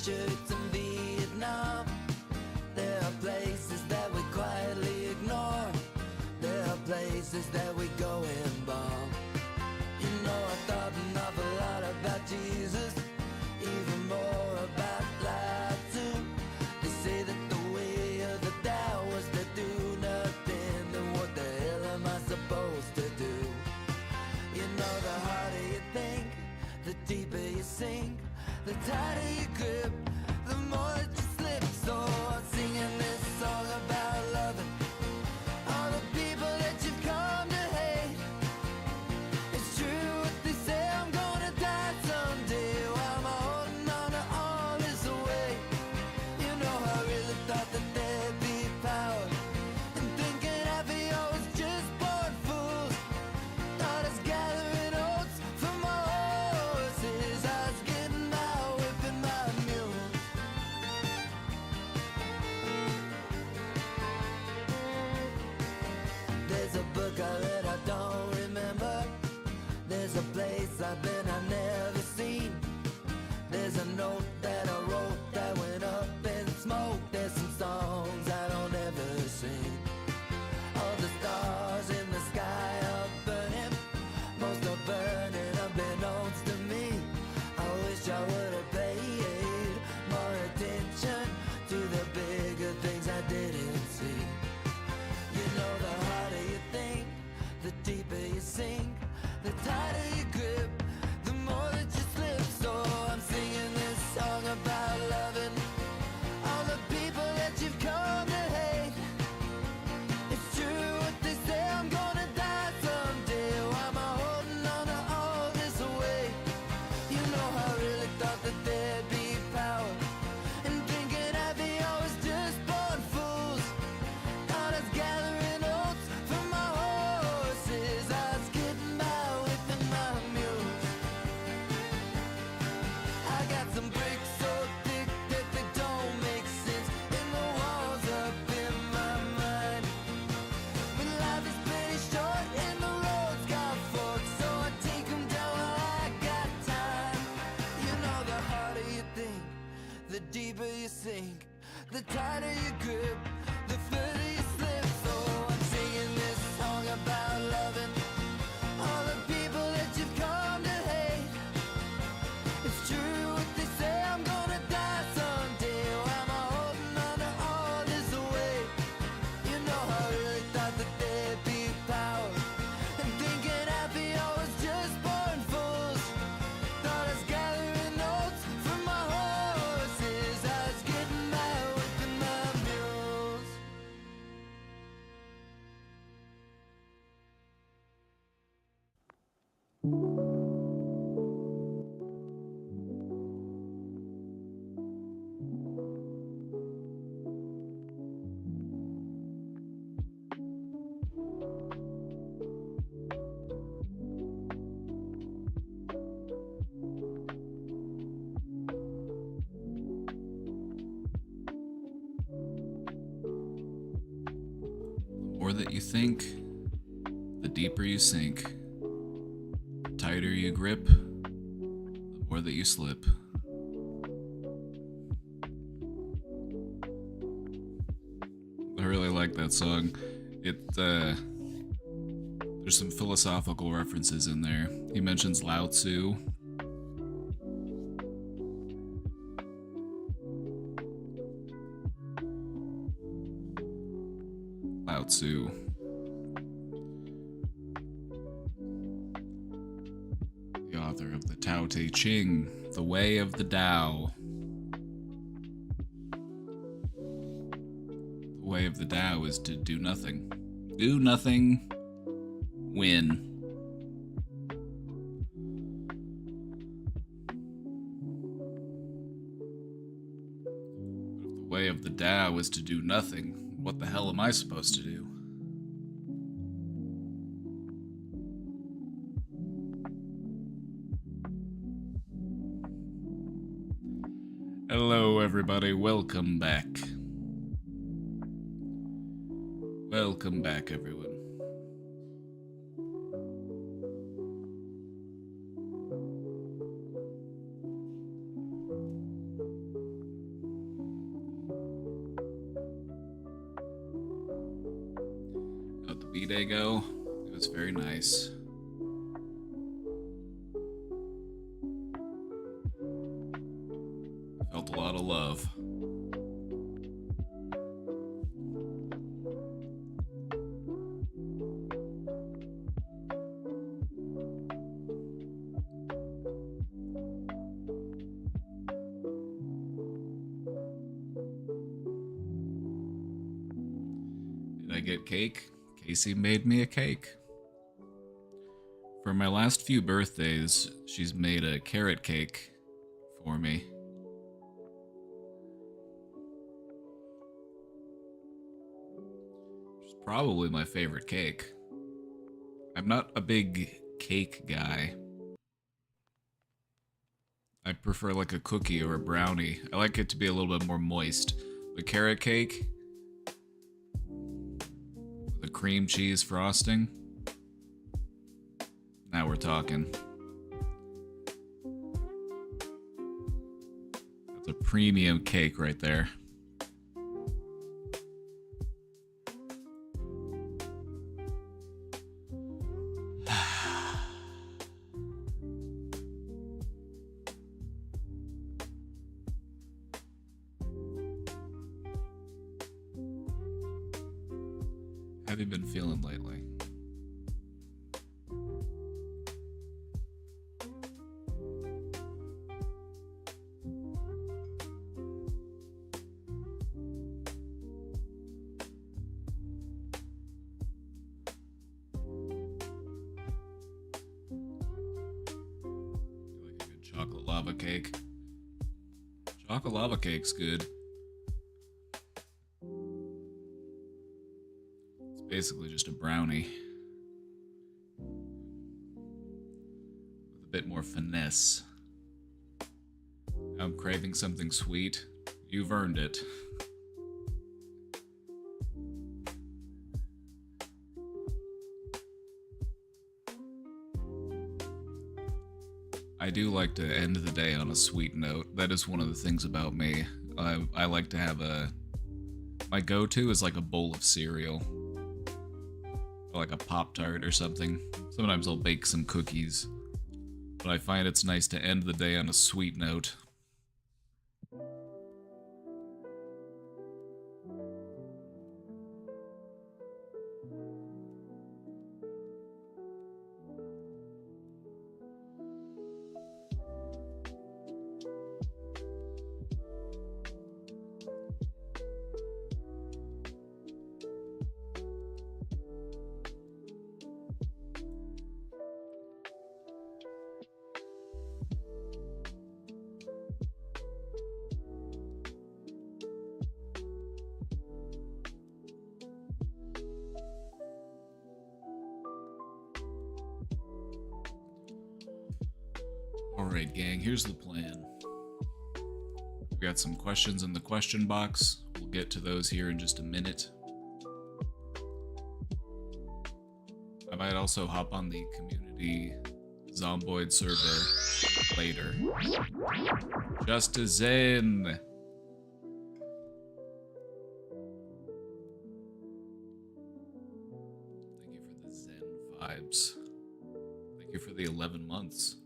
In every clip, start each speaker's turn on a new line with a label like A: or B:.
A: t-shirts in Vietnam. There are places that we quietly ignore. There are places that we go and bomb. You know, I thought an awful lot about Jesus, even more about life too. They say that the way of the Tao was to do nothing. Then what the hell am I supposed to do? You know, the harder you think, the deeper you sink, the tighter you grip, the more that you slip. So I'm singing this song about loving all the people that you've come to hate. It's true what they say, I'm gonna die someday. Why am I holding on to all this away? You know, I really thought that there'd be power, and thinking happy I was just born fools. Thought I was gathering oats for my horses, I was getting my whip and my mule. There's a book I read, I don't remember. There's a place I've been, I've never seen. There's a note that I wrote that went up in smoke. There's some songs I don't ever sing. All the stars in the sky are burning, most are burning unbeknownst to me. I wish I would have paid more attention to the bigger things I didn't see. You know, the harder you think, the deeper you sink, the tighter you grip, the more that you slip. So I'm singing this song about loving all the people that you've come to hate. It's true what they say, I'm gonna die someday. Why am I holding on to all this away? You know, I really thought that there'd be power, and thinking happy I was just born fools. Thought I was gathering oats for my horses, I was getting my whip and my mules. I got some bricks so thick that they don't make sense in the walls up in my mind. But life is pretty short and the roads got forks, so I take 'em down while I got time. You know, the harder you think, the deeper you sink, the tighter you grip, the further you slip. So I'm singing this song about loving all the people that you've come to hate. It's true what they say, I'm gonna die someday. Why am I holding on to all this away? You know, I really thought that there'd be power, and thinking happy I was just born fools. Thought I was gathering oats for my horses, I was getting my whip and my mules.
B: The more that you think, the deeper you sink. The tighter you grip, the more that you slip. I really like that song. There's some philosophical references in there. He mentions Lao Tzu. Lao Tzu. The author of the Tao Te Ching, The Way of the Tao. The way of the Tao is to do nothing. Do nothing. Win. But if the way of the Tao is to do nothing, what the hell am I supposed to do? Hello, everybody. Welcome back. Welcome back, everyone. Dago. It was very nice. Felt a lot of love. Did I get cake? Casey made me a cake. For my last few birthdays, she's made a carrot cake for me. It's probably my favorite cake. I'm not a big cake guy. I prefer like a cookie or a brownie. I like it to be a little bit more moist. The carrot cake with a cream cheese frosting. Now we're talking. That's a premium cake right there. Have you been feeling lately? You like a good chocolate lava cake? Chocolate lava cake's good. Basically just a brownie with a bit more finesse. Now I'm craving something sweet. You've earned it. I do like to end the day on a sweet note. That is one of the things about me. I like to have my go-to is like a bowl of cereal. Or like a Pop-Tart or something. Sometimes I'll bake some cookies. But I find it's nice to end the day on a sweet note. Alright, gang, here's the plan. We've got some questions in the question box. We'll get to those here in just a minute. I might also hop on the community Zomboid server later. Just a Zen! Thank you for the Zen vibes. Thank you for the 11 months.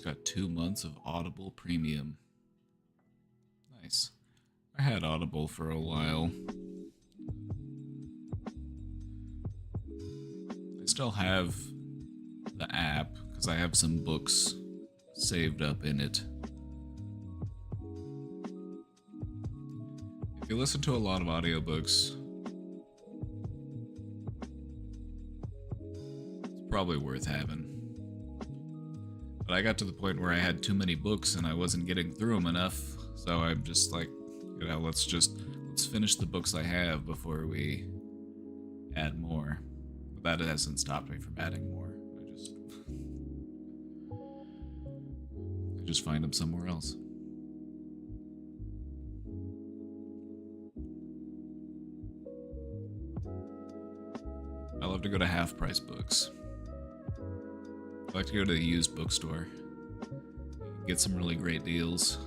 B: Got 2 months of Audible Premium. Nice. I had Audible for a while. I still have the app because I have some books saved up in it. If you listen to a lot of audiobooks, probably worth having. But I got to the point where I had too many books and I wasn't getting through them enough, so I'm just like, you know, let's finish the books I have before we add more. But that hasn't stopped me from adding more. I just find them somewhere else. I love to go to half-price books. I like to go to the used bookstore. Get some really great deals.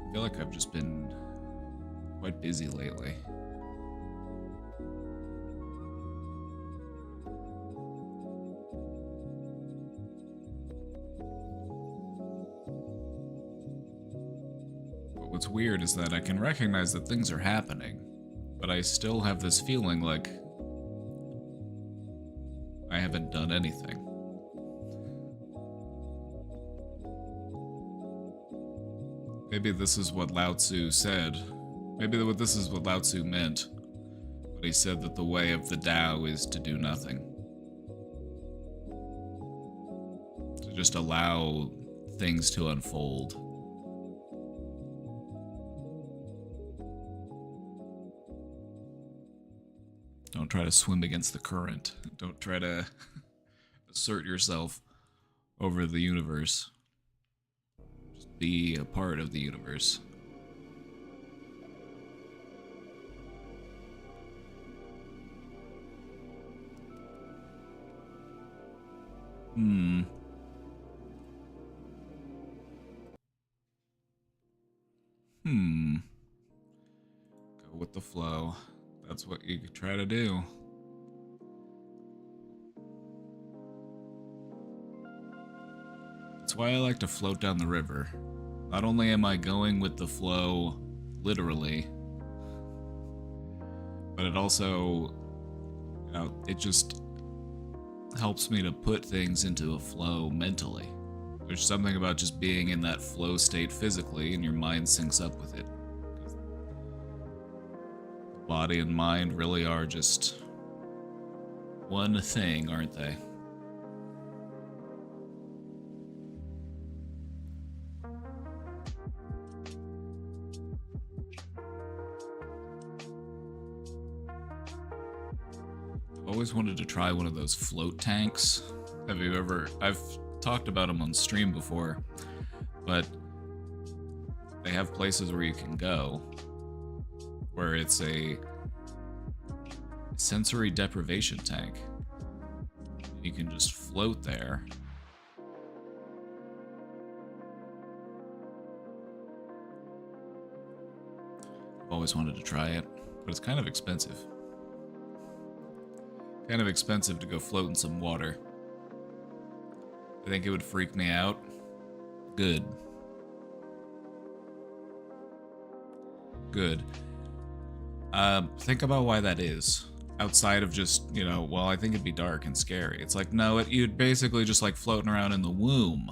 B: I feel like I've just been quite busy lately. But what's weird is that I can recognize that things are happening, but I still have this feeling like I haven't done anything. Maybe this is what Lao Tzu said. Maybe this is what Lao Tzu meant when he said that the way of the Tao is to do nothing. To just allow things to unfold. Don't try to swim against the current. Don't try to assert yourself over the universe. Be a part of the universe. Go with the flow. That's what you could try to do. That's why I like to float down the river. Not only am I going with the flow, literally, but it also, you know, it just helps me to put things into a flow mentally. There's something about just being in that flow state physically, and your mind syncs up with it. Body and mind really are just one thing, aren't they? I've always wanted to try one of those float tanks. I've talked about them on stream before, but they have places where you can go where it's a sensory deprivation tank. You can just float there. I've always wanted to try it, but it's kind of expensive. Kind of expensive to go float in some water. I think it would freak me out. Good. Good. Think about why that is. Outside of just, you know, well, I think it'd be dark and scary. It's like, no, you'd basically just like floating around in the womb.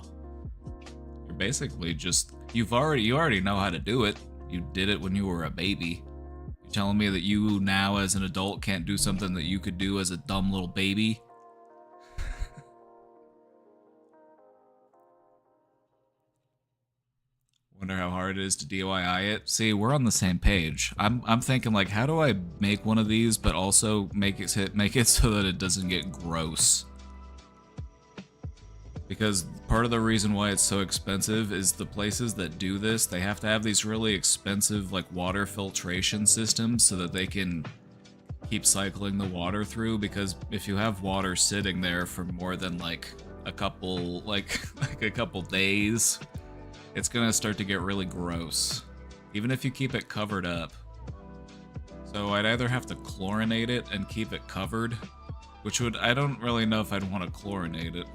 B: You're basically just, you already know how to do it. You did it when you were a baby. You're telling me that you now as an adult can't do something that you could do as a dumb little baby? Wonder how hard it is to DIY it. See, we're on the same page. I'm thinking like, how do I make one of these, but also make it so that it doesn't get gross? Because part of the reason why it's so expensive is the places that do this, they have to have these really expensive like water filtration systems so that they can keep cycling the water through. Because if you have water sitting there for more than like a couple days, it's gonna start to get really gross, even if you keep it covered up. So I'd either have to chlorinate it and keep it covered, which would, I don't really know if I'd want to chlorinate it.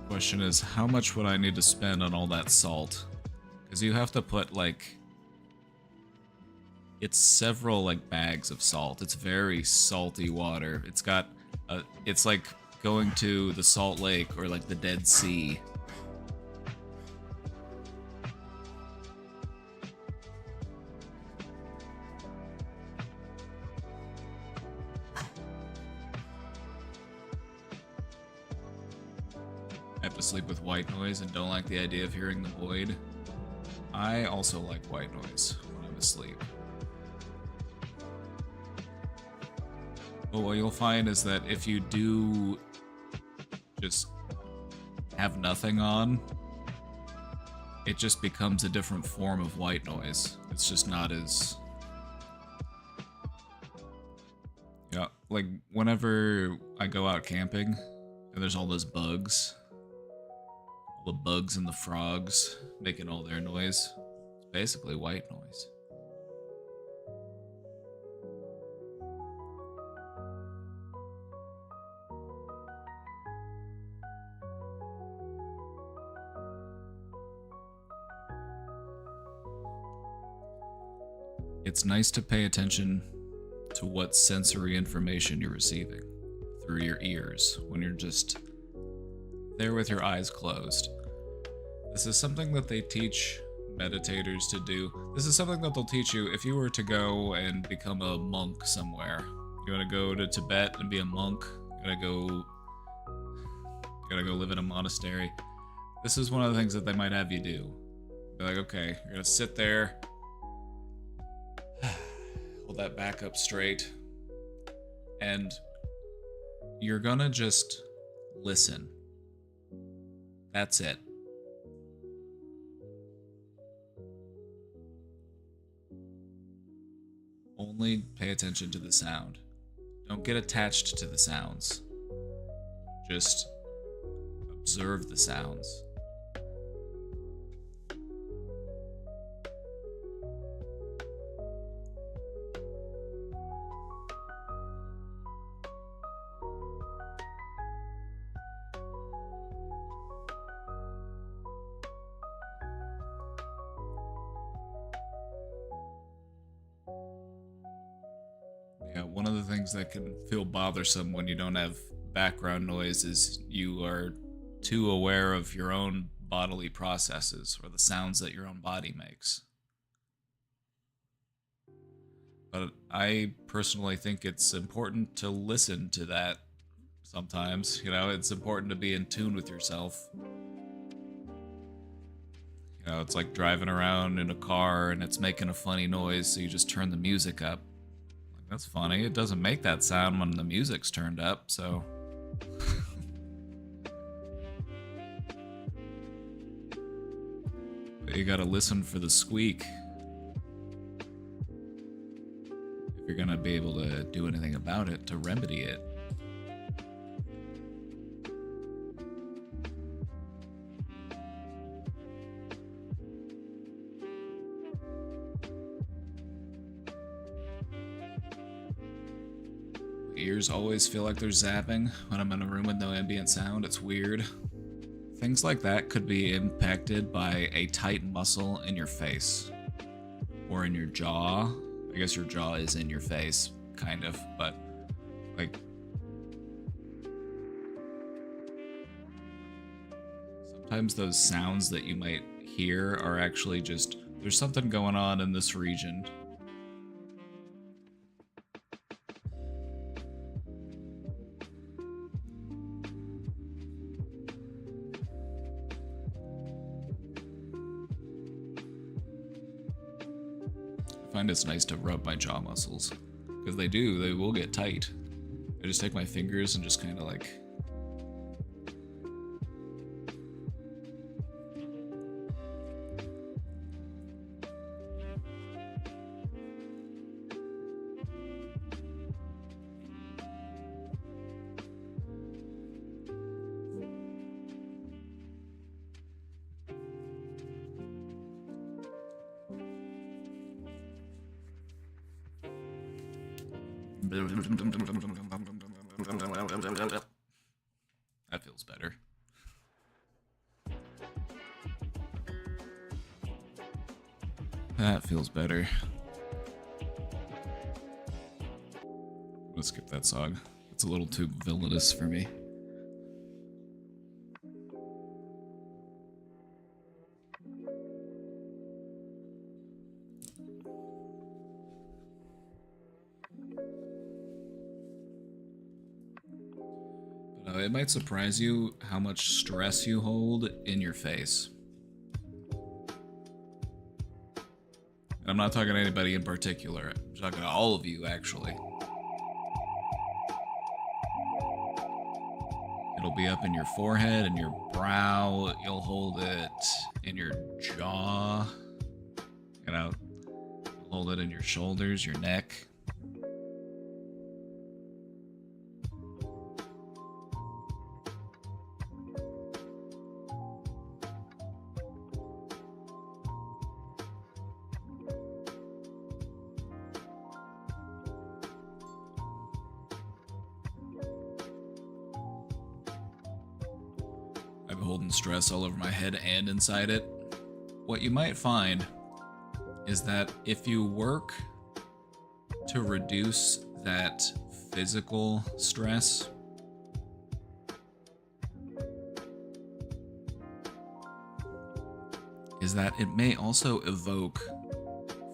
B: Question is, how much would I need to spend on all that salt? Because you have to put like it's several like bags of salt. It's very salty water. It's got it's like going to the Salt Lake or like the Dead Sea. I have to sleep with white noise and don't like the idea of hearing the void. I also like white noise when I'm asleep. But what you'll find is that if you do just have nothing on, it just becomes a different form of white noise. It's just not as... Yeah, like whenever I go out camping and there's all those bugs, all the bugs and the frogs making all their noise, it's basically white noise. It's nice to pay attention to what sensory information you're receiving through your ears when you're just there with your eyes closed. This is something that they teach meditators to do. This is something that they'll teach you if you were to go and become a monk somewhere. You want to go to Tibet and be a monk. You gotta go live in a monastery. This is one of the things that they might have you do. They're like, okay, you're gonna sit there, hold that back up straight, and you're gonna just listen. That's it. Only pay attention to the sound. Don't get attached to the sounds. Just observe the sounds. Yeah, one of the things that can feel bothersome when you don't have background noise is you are too aware of your own bodily processes or the sounds that your own body makes. But I personally think it's important to listen to that sometimes. You know, it's important to be in tune with yourself. You know, it's like driving around in a car and it's making a funny noise, so you just turn the music up. Like, that's funny. It doesn't make that sound when the music's turned up, so... But you gotta listen for the squeak if you're gonna be able to do anything about it to remedy it. My ears always feel like they're zapping when I'm in a room with no ambient sound. It's weird. Things like that could be impacted by a tight muscle in your face or in your jaw. I guess your jaw is in your face, kind of, but like sometimes those sounds that you might hear are actually just, there's something going on in this region. I find it's nice to rub my jaw muscles, because they will get tight. I just take my fingers and just kind of like... That feels better. That feels better. gonna skip that song. It's a little too villainous for me. But it might surprise you how much stress you hold in your face. And I'm not talking to anybody in particular. I'm talking to all of you, actually. It'll be up in your forehead and your brow. You'll hold it in your jaw. You know, hold it in your shoulders, your neck. I've been holding stress all over my head and inside it. What you might find is that if you work to reduce that physical stress, is that it may also evoke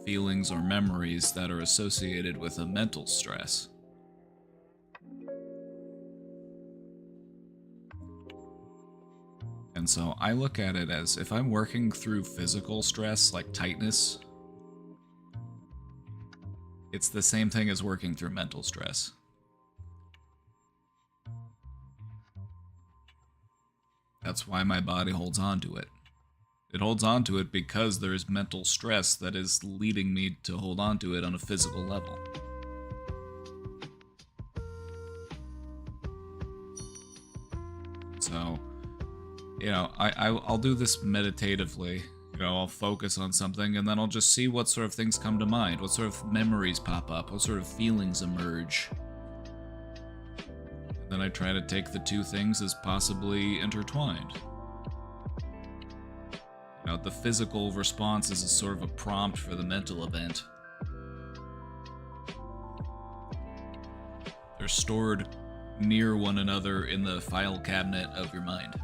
B: feelings or memories that are associated with a mental stress. And so I look at it as if I'm working through physical stress, like tightness, it's the same thing as working through mental stress. That's why my body holds on to it. It holds on to it because there's mental stress that is leading me to hold on to it on a physical level. So, you know, I'll do this meditatively. You know, I'll focus on something and then I'll just see what sort of things come to mind, what sort of memories pop up, what sort of feelings emerge. And then I try to take the two things as possibly intertwined. You know, the physical response is a sort of a prompt for the mental event. They're stored near one another in the file cabinet of your mind.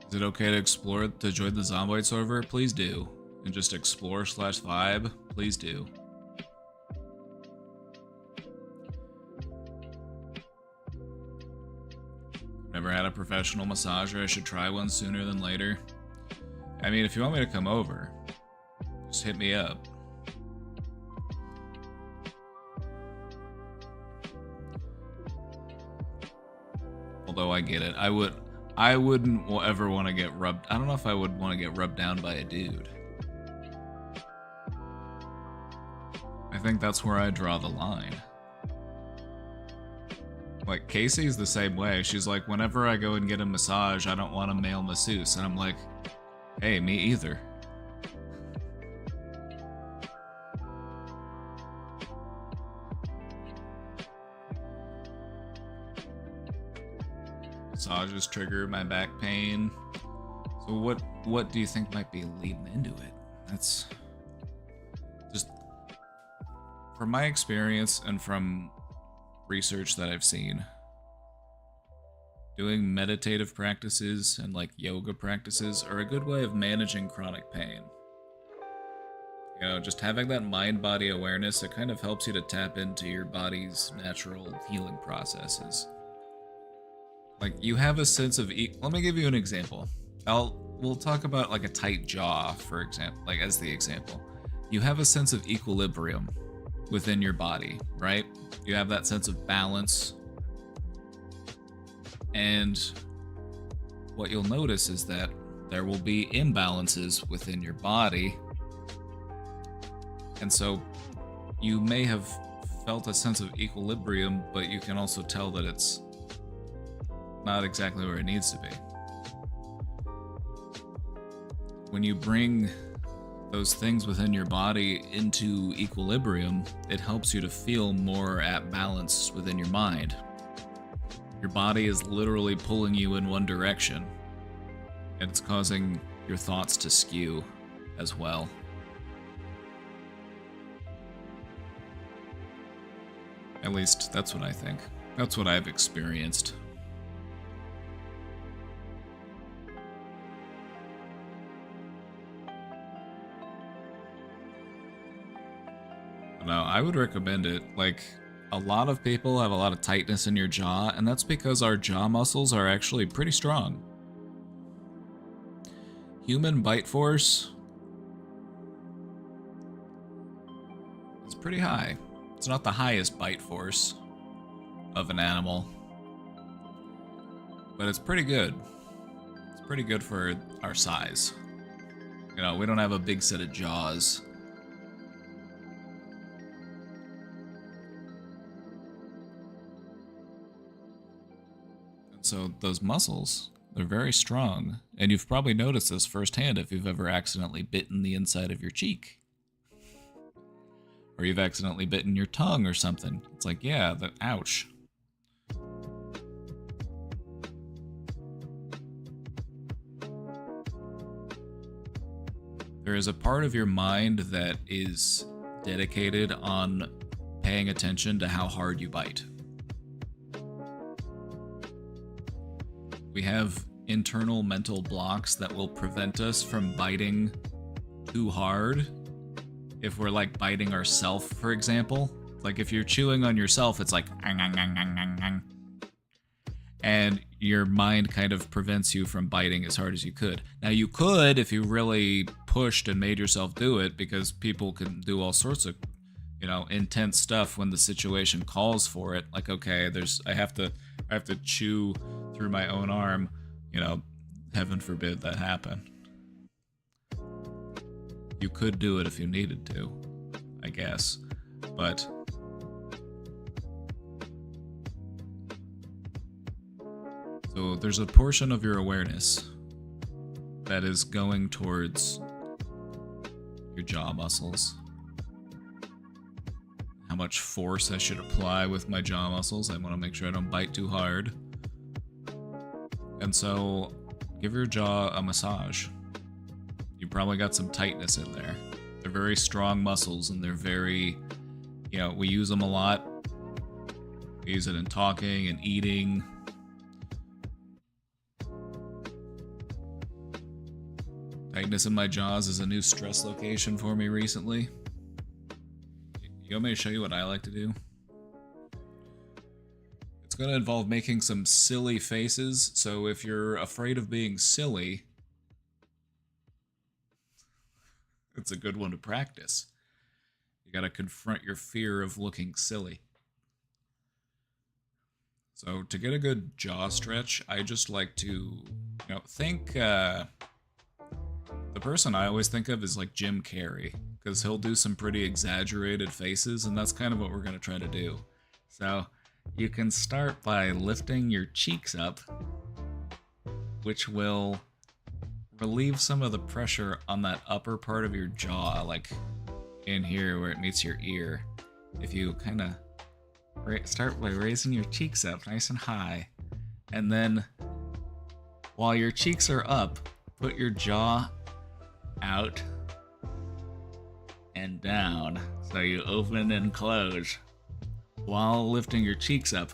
B: Is it okay to join the Zomboid server? Please do. And just explore/vibe? Please do. Never had a professional massager. I should try one sooner than later. I mean, if you want me to come over, just hit me up. Although I get it. I wouldn't ever want to get rubbed. I don't know if I would want to get rubbed down by a dude. I think that's where I draw the line. Like, Casey's the same way. She's like, whenever I go and get a massage, I don't want a male masseuse. And I'm like, hey, me either. Massages trigger my back pain. So what do you think might be leading into it? That's just from my experience and from research that I've seen. Doing meditative practices and like yoga practices are a good way of managing chronic pain. You know, just having that mind-body awareness, it kind of helps you to tap into your body's natural healing processes. Like, you have a sense of... Let me give you an example. We'll talk about, like, a tight jaw, for example, like, as the example. You have a sense of equilibrium within your body, right? You have that sense of balance. And what you'll notice is that there will be imbalances within your body. And so you may have felt a sense of equilibrium, but you can also tell that it's not exactly where it needs to be. When you bring those things within your body into equilibrium, it helps you to feel more at balance within your mind. Your body is literally pulling you in one direction, and it's causing your thoughts to skew as well. At least, that's what I think. That's what I've experienced. No, I would recommend it. Like, a lot of people have a lot of tightness in your jaw, and that's because our jaw muscles are actually pretty strong. Human bite force is pretty high. It's not the highest bite force of an animal, but it's pretty good. It's pretty good for our size. You know, we don't have a big set of jaws. And so those muscles, they're very strong. And you've probably noticed this firsthand if you've ever accidentally bitten the inside of your cheek. Or you've accidentally bitten your tongue or something. It's like, yeah, ouch. There is a part of your mind that is dedicated on paying attention to how hard you bite. We have internal mental blocks that will prevent us from biting too hard. If we're like biting ourselves, for example, like if you're chewing on yourself, it's like, and your mind kind of prevents you from biting as hard as you could. Now you could, if you really pushed and made yourself do it, because people can do all sorts of, you know, intense stuff when the situation calls for it. Like, okay, I have to chew through my own arm, you know, heaven forbid that happen. You could do it if you needed to, I guess, but so there's a portion of your awareness that is going towards your jaw muscles. How much force I should apply with my jaw muscles. I want to make sure I don't bite too hard. And so give your jaw a massage. You probably got some tightness in there. They're very strong muscles, and they're very, you know, we use them a lot. We use it in talking and eating. Tightness in my jaws is a new stress location for me recently. You want me to show you what I like to do? It's going to involve making some silly faces, so if you're afraid of being silly, it's a good one to practice. You gotta confront your fear of looking silly. So to get a good jaw stretch, I just like to, you know, think, the person I always think of is like Jim Carrey, because he'll do some pretty exaggerated faces, and that's kind of what we're gonna try to do. So you can start by lifting your cheeks up, which will relieve some of the pressure on that upper part of your jaw, like in here where it meets your ear. If you kind of start by raising your cheeks up nice and high, and then while your cheeks are up, put your jaw out and down, so you open and close while lifting your cheeks up.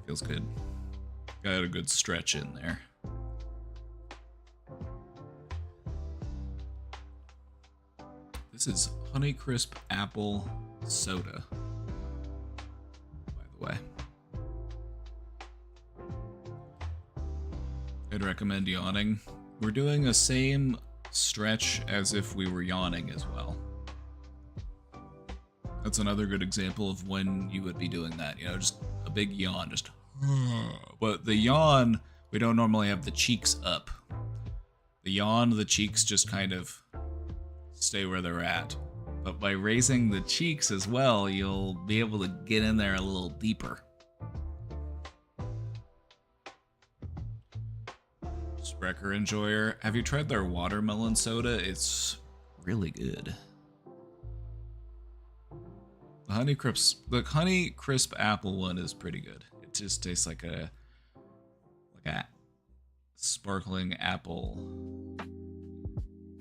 B: Feels good. Got a good stretch in there. This is Honeycrisp apple soda, by the way. I'd recommend yawning. We're doing the same stretch as if we were yawning as well. That's another good example of when you would be doing that, you know, just a big yawn, just but the yawn, we don't normally have the cheeks up. The yawn, the cheeks just kind of stay where they're at. But by raising the cheeks as well, you'll be able to get in there a little deeper. Sprecher Enjoyer. Have you tried their watermelon soda? It's really good. The Honey Crisp apple one is pretty good. It just tastes like a sparkling apple.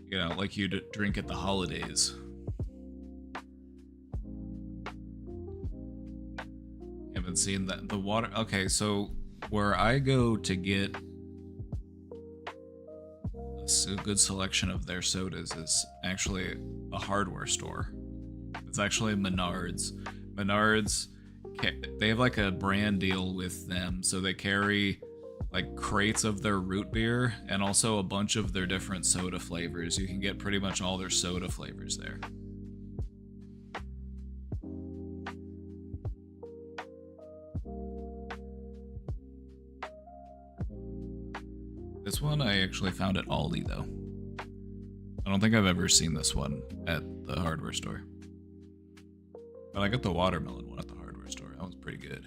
B: You know, like you'd drink at the holidays. Haven't seen that. The water. Okay, so where I go to get a good selection of their sodas is actually a hardware store. It's actually Menards. Menards, they have like a brand deal with them, so they carry like crates of their root beer and also a bunch of their different soda flavors. You can get pretty much all their soda flavors there. This one I actually found at Aldi though. I don't think I've ever seen this one at the hardware store. But I got the watermelon one at the hardware store. That one's pretty good.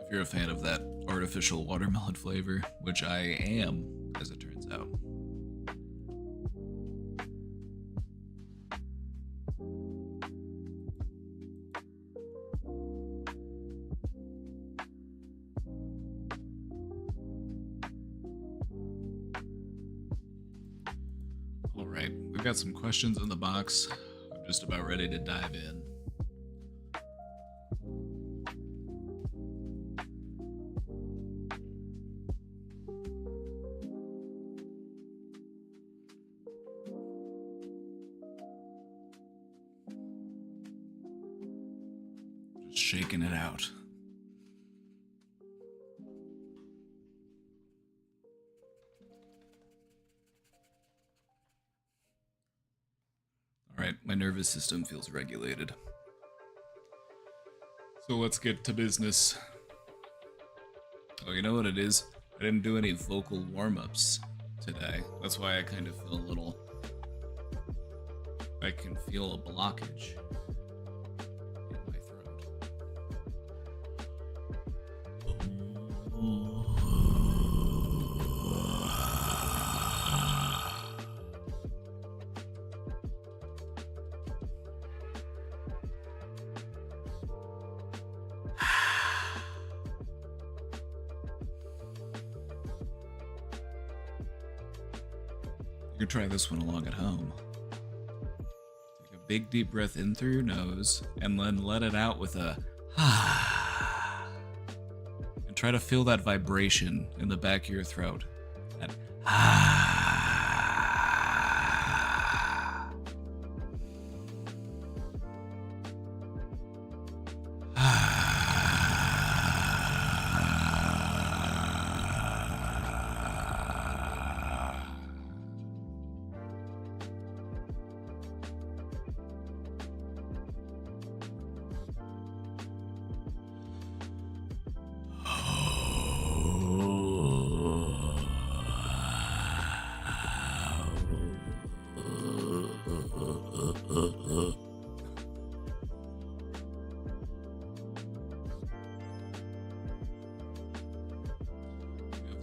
B: If you're a fan of that artificial watermelon flavor, which I am, as it turns out. Alright, we've got some questions in the box. I'm just about ready to dive in. Just shaking it out. Alright, my nervous system feels regulated. So let's get to business. Oh, you know what it is? I didn't do any vocal warm-ups today. That's why I kind of feel a little... I can feel a blockage in my throat. You can try this one along at home. Take a big deep breath in through your nose and then let it out with a and try to feel that vibration in the back of your throat. That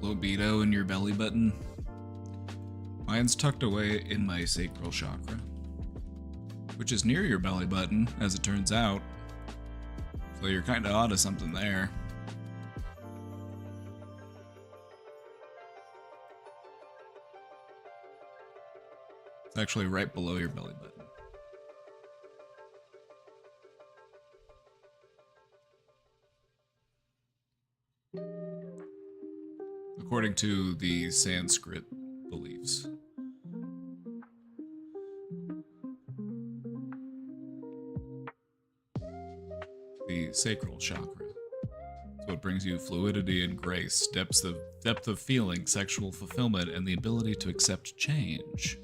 B: libido in your belly button. Mine's tucked away in my sacral chakra, which is near your belly button, as it turns out. So you're kind of onto something there. It's actually right below your belly button. According to the Sanskrit beliefs. The sacral chakra. It's what brings you fluidity and grace, depth of feeling, sexual fulfillment, and the ability to accept change.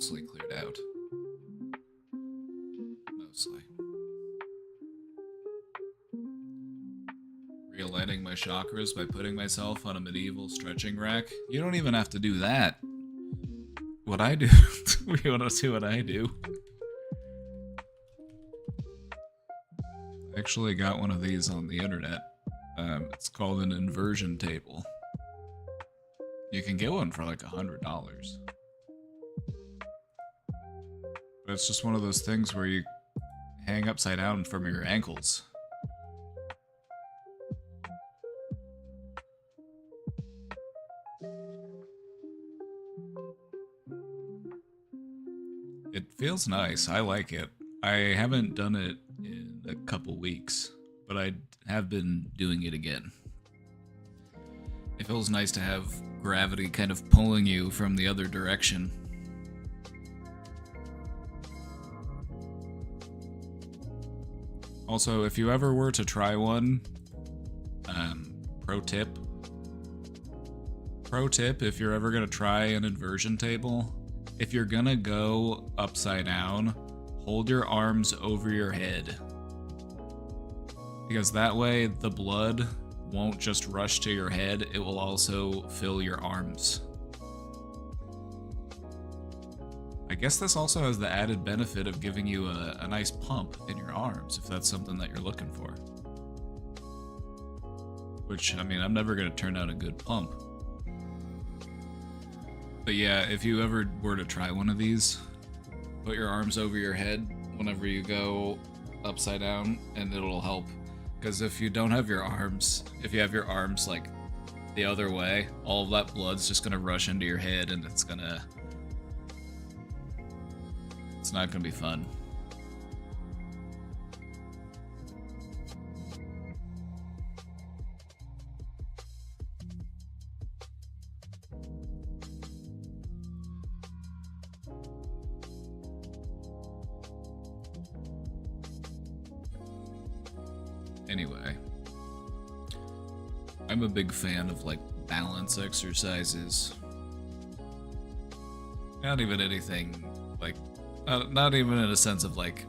B: mostly cleared out. Mostly. Realigning my chakras by putting myself on a medieval stretching rack. You don't even have to do that. What I do. You want to see what I do? I actually got one of these on the internet. It's called an inversion table. You can get one for like $100. But it's just one of those things where you hang upside down from your ankles. It feels nice. I like it. I haven't done it in a couple weeks, but I have been doing it again. It feels nice to have gravity kind of pulling you from the other direction. Also, if you ever were to try one, pro tip, if you're ever gonna try an inversion table, if you're gonna go upside down, hold your arms over your head. Because that way, the blood won't just rush to your head, it will also fill your arms. I guess this also has the added benefit of giving you a nice pump in your arms, if that's something that you're looking for. Which, I mean, I'm never gonna turn out a good pump. But yeah, if you ever were to try one of these, put your arms over your head whenever you go upside down, and it'll help. Because if you don't have your arms, if you have your arms like the other way, all of that blood's just gonna rush into your head, and it's not gonna be fun. Anyway, I'm a big fan of like balance exercises. Not even anything like, not even in a sense of like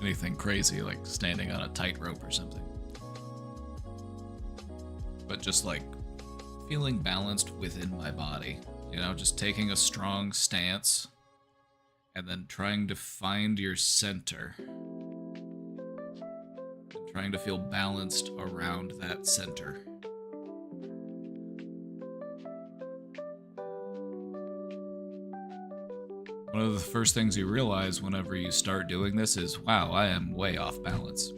B: anything crazy like standing on a tightrope or something. But just like feeling balanced within my body. You know, just taking a strong stance and then trying to find your center. Trying to feel balanced around that center. One of the first things you realize whenever you start doing this is, wow, I am way off balance.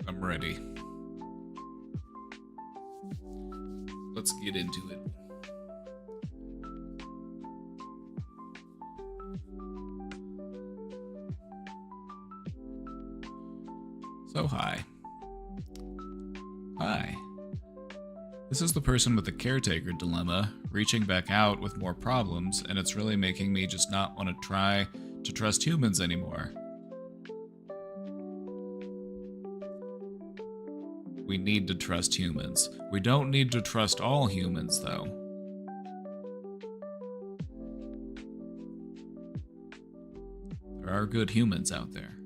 B: I'm ready. Let's get into it. So, hi. Hi. This is the person with the caretaker dilemma, reaching back out with more problems, and it's really making me just not want to try to trust humans anymore. We need to trust humans. We don't need to trust all humans, though. There are good humans out there.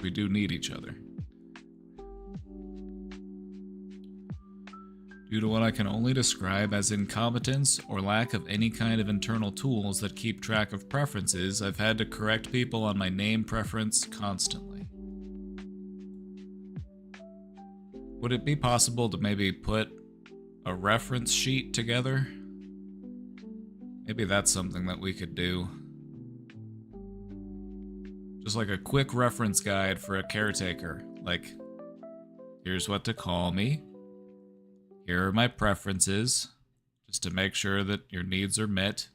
B: We do need each other. Due to what I can only describe as incompetence or lack of any kind of internal tools that keep track of preferences, I've had to correct people on my name preference constantly. Would it be possible to maybe put a reference sheet together? Maybe that's something that we could do. Just like a quick reference guide for a caretaker. Like, here's what to call me. Here are my preferences, just to make sure that your needs are met.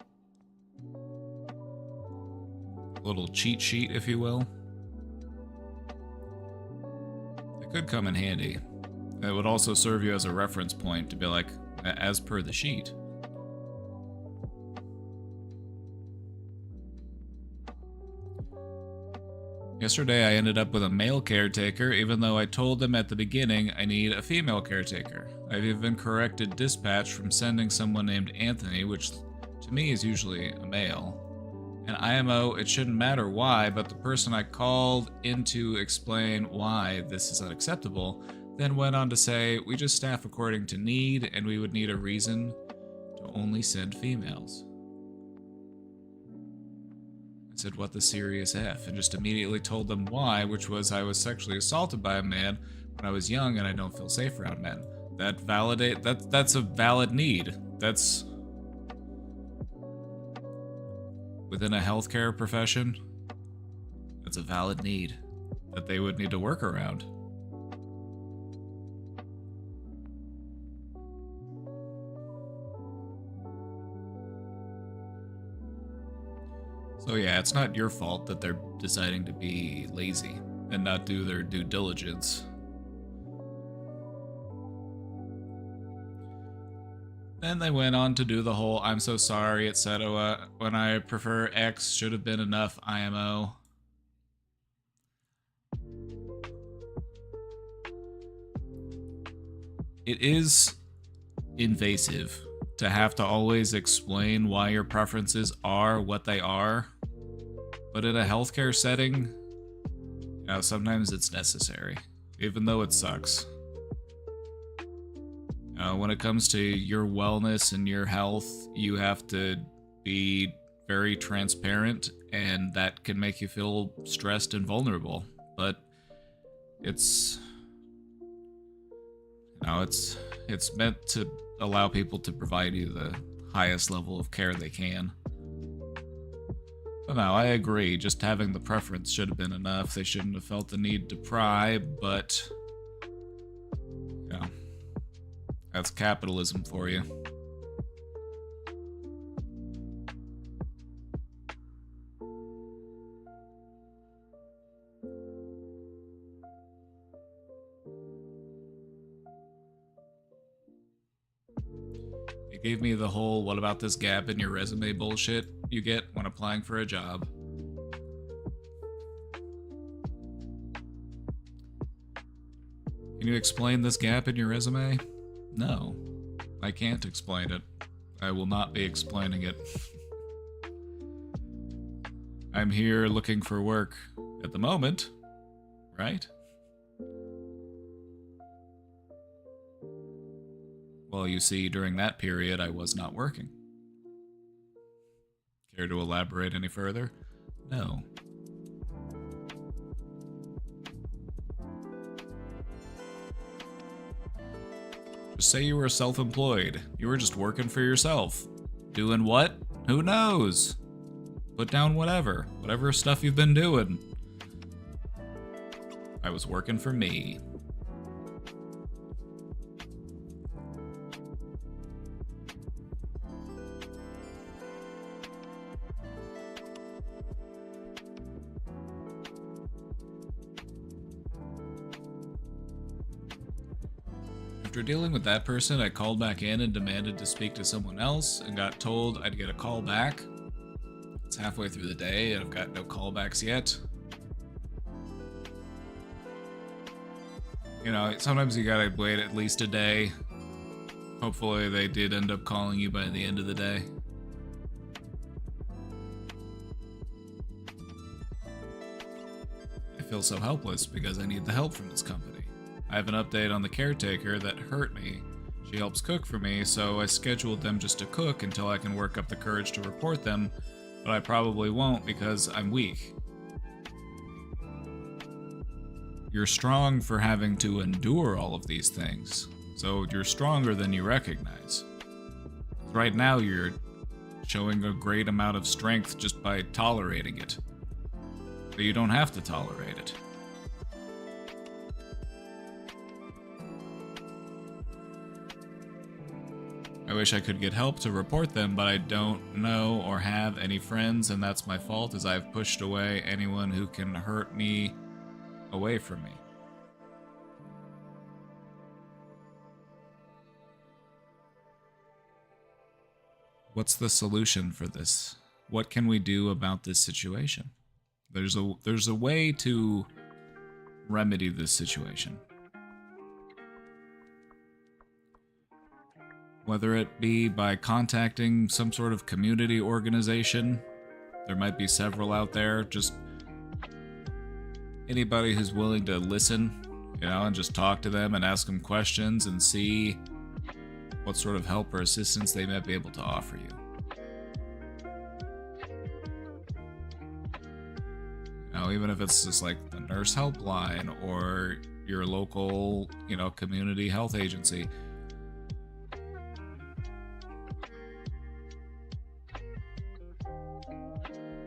B: A little cheat sheet, if you will. It could come in handy. It would also serve you as a reference point to be like, as per the sheet. Yesterday I ended up with a male caretaker, even though I told them at the beginning I need a female caretaker. I've even corrected dispatch from sending someone named Anthony, which to me is usually a male. And IMO, it shouldn't matter why, but the person I called in to explain why this is unacceptable then went on to say, we just staff according to need, and we would need a reason to only send females. I said, what the serious F, and just immediately told them why, which was I was sexually assaulted by a man when I was young and I don't feel safe around men. That's a valid need. That's within a healthcare profession. That's a valid need that they would need to work around. So yeah, it's not your fault that they're deciding to be lazy and not do their due diligence. Then they went on to do the whole I'm so sorry, etc. When I prefer X should have been enough IMO. It is invasive to have to always explain why your preferences are what they are. But in a healthcare setting, you know, sometimes it's necessary, even though it sucks. When it comes to your wellness and your health, you have to be very transparent, and that can make you feel stressed and vulnerable. But it's, you know, it's meant to allow people to provide you the highest level of care they can. But no, I agree. Just having the preference should have been enough. They shouldn't have felt the need to pry, but yeah, that's capitalism for you. It gave me the whole what about this gap in your resume bullshit you get when applying for a job. Can you explain this gap in your resume? No, I can't explain it. I will not be explaining it. I'm here looking for work at the moment, right? Well, you see, during that period, I was not working. Care to elaborate any further? No. Just say you were self-employed. You were just working for yourself. Doing what? Who knows? Put down whatever stuff you've been doing. I was working for me. After dealing with that person, I called back in and demanded to speak to someone else and got told I'd get a call back. It's halfway through the day and I've got no callbacks yet. You know, sometimes you gotta wait at least a day. Hopefully they did end up calling you by the end of the day. I feel so helpless because I need the help from this company. I have an update on the caretaker that hurt me. She helps cook for me, so I scheduled them just to cook until I can work up the courage to report them, but I probably won't because I'm weak. You're strong for having to endure all of these things, so you're stronger than you recognize. Right now you're showing a great amount of strength just by tolerating it, but you don't have to tolerate it. I wish I could get help to report them, but I don't know or have any friends, and that's my fault, as I've pushed away anyone who can hurt me away from me. What's the solution for this? What can we do about this situation? There's a way to remedy this situation. Whether it be by contacting some sort of community organization, there might be several out there, just anybody who's willing to listen, you know, and just talk to them and ask them questions and see what sort of help or assistance they might be able to offer you. You know, even if it's just like the nurse helpline or your local, you know, community health agency.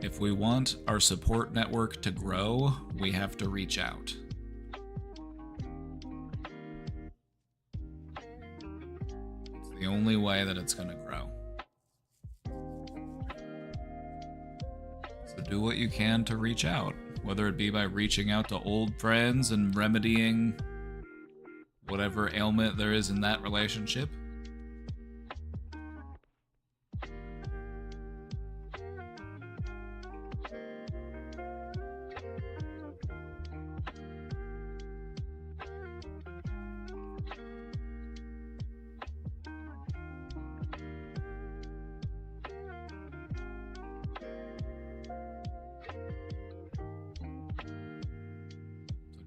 B: If we want our support network to grow, we have to reach out. It's the only way that it's going to grow. So do what you can to reach out, whether it be by reaching out to old friends and remedying whatever ailment there is in that relationship.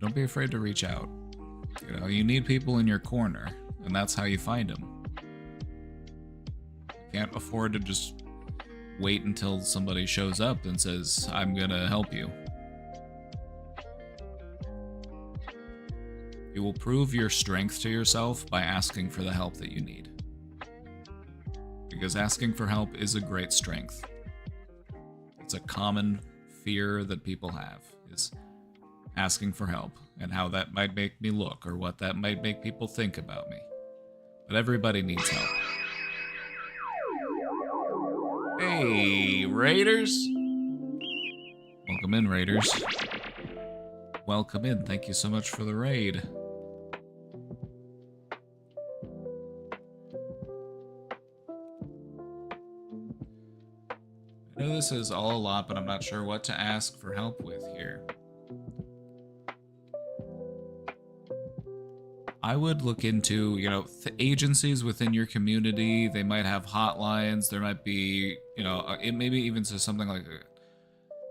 B: Don't be afraid to reach out. You know, you need people in your corner, and that's how you find them. You can't afford to just wait until somebody shows up and says, I'm gonna help you. You will prove your strength to yourself by asking for the help that you need. Because asking for help is a great strength. It's a common fear that people have, is asking for help, and how that might make me look, or what that might make people think about me. But everybody needs help. Hey, Raiders! Welcome in, Raiders. Welcome in. Thank you so much for the raid. I know this is all a lot, but I'm not sure what to ask for help with here. I would look into, you know, agencies within your community. They might have hotlines. There might be, you know, it maybe even to something like,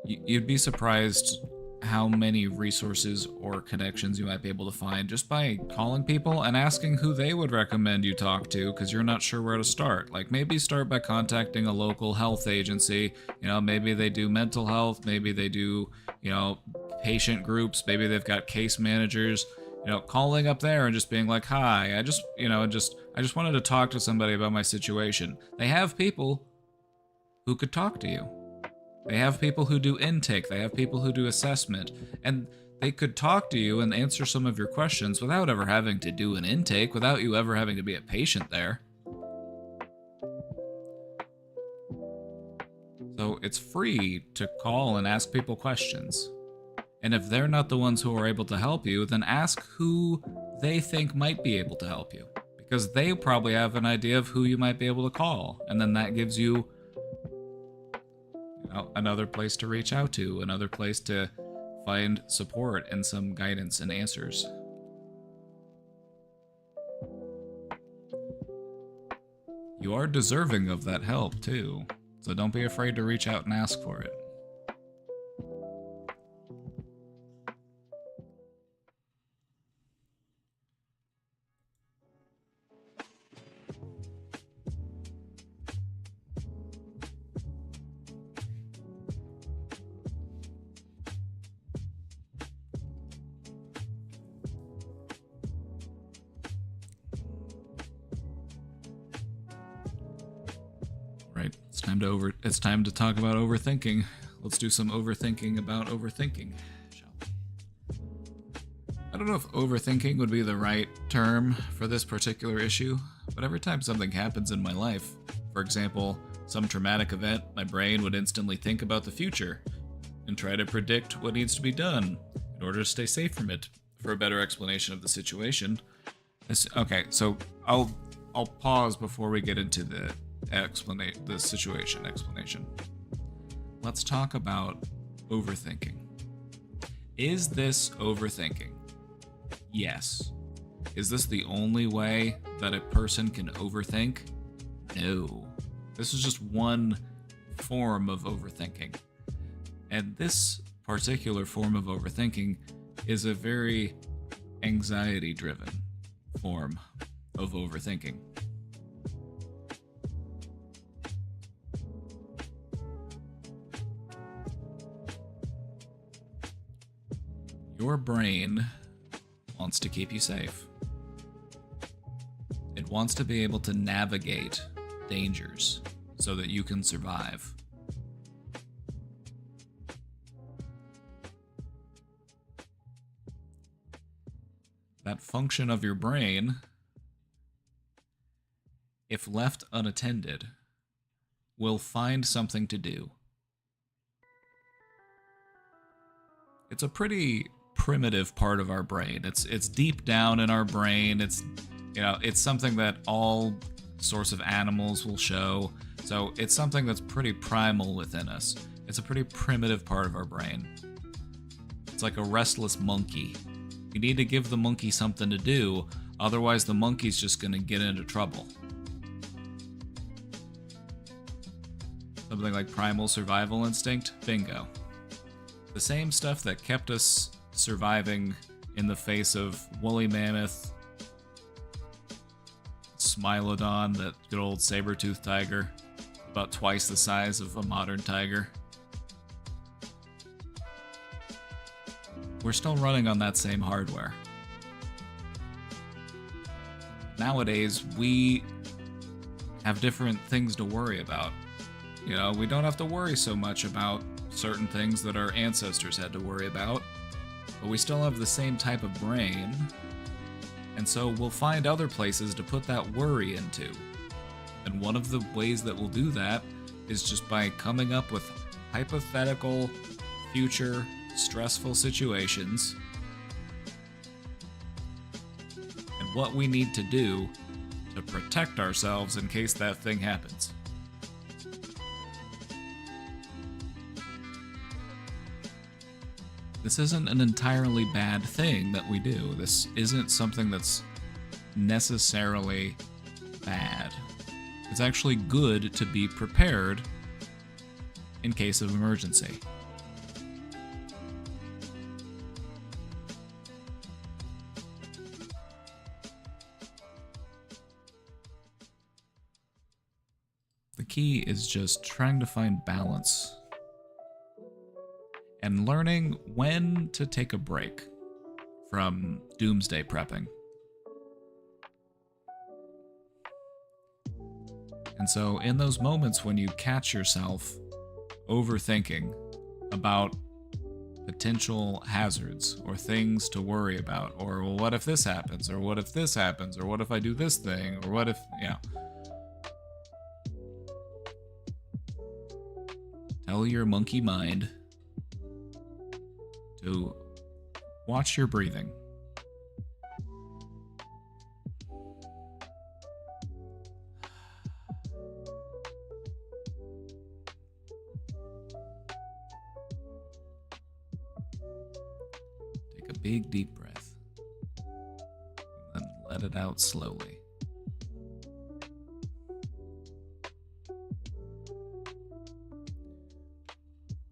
B: you'd be surprised how many resources or connections you might be able to find just by calling people and asking who they would recommend you talk to, because you're not sure where to start. Like, maybe start by contacting a local health agency. You know, maybe they do mental health, maybe they do, you know, patient groups, maybe they've got case managers. You know, calling up there and just being like, hi, I just wanted to talk to somebody about my situation. They have people who could talk to you. They have people who do intake. They have people who do assessment. And they could talk to you and answer some of your questions without ever having to do an intake, without you ever having to be a patient there. So it's free to call and ask people questions. And if they're not the ones who are able to help you, then ask who they think might be able to help you. Because they probably have an idea of who you might be able to call. And then that gives you, you know, another place to reach out to, another place to find support and some guidance and answers. You are deserving of that help, too. So don't be afraid to reach out and ask for it. Right, it's time to talk about overthinking. Let's do some overthinking about overthinking, shall we? I don't know if overthinking would be the right term for this particular issue, but every time something happens in my life, for example, some traumatic event, my brain would instantly think about the future and try to predict what needs to be done in order to stay safe from it. For a better explanation of the situation, okay, so I'll pause before we get into the situation explanation. Let's talk about overthinking. Is this overthinking? Yes. Is this the only way that a person can overthink? No. This is just one form of overthinking. And this particular form of overthinking is a very anxiety-driven form of overthinking. Your brain wants to keep you safe. It wants to be able to navigate dangers so that you can survive. That function of your brain, if left unattended, will find something to do. It's a pretty primitive part of our brain. It's deep down in our brain. It's something that all sorts of animals will show. So it's something that's pretty primal within us. It's a pretty primitive part of our brain. It's like a restless monkey. You need to give the monkey something to do, otherwise the monkey's just going to get into trouble. Something like primal survival instinct? Bingo. The same stuff that kept us surviving in the face of woolly mammoth, Smilodon, that good old saber-toothed tiger, about twice the size of a modern tiger. We're still running on that same hardware. Nowadays, we have different things to worry about. We don't have to worry so much about certain things that our ancestors had to worry about, but we still have the same type of brain, and so we'll find other places to put that worry into. And one of the ways that we'll do that is just by coming up with hypothetical, future, stressful situations and what we need to do to protect ourselves in case that thing happens. This isn't an entirely bad thing that we do. This isn't something that's necessarily bad. It's actually good to be prepared in case of emergency. The key is just trying to find balance and learning when to take a break from doomsday prepping. And so in those moments when you catch yourself overthinking about potential hazards or things to worry about, or well, what if this happens, or what if this happens, or what if I do this thing, or what if, tell your monkey mind to watch your breathing. Take a big deep breath and then let it out slowly.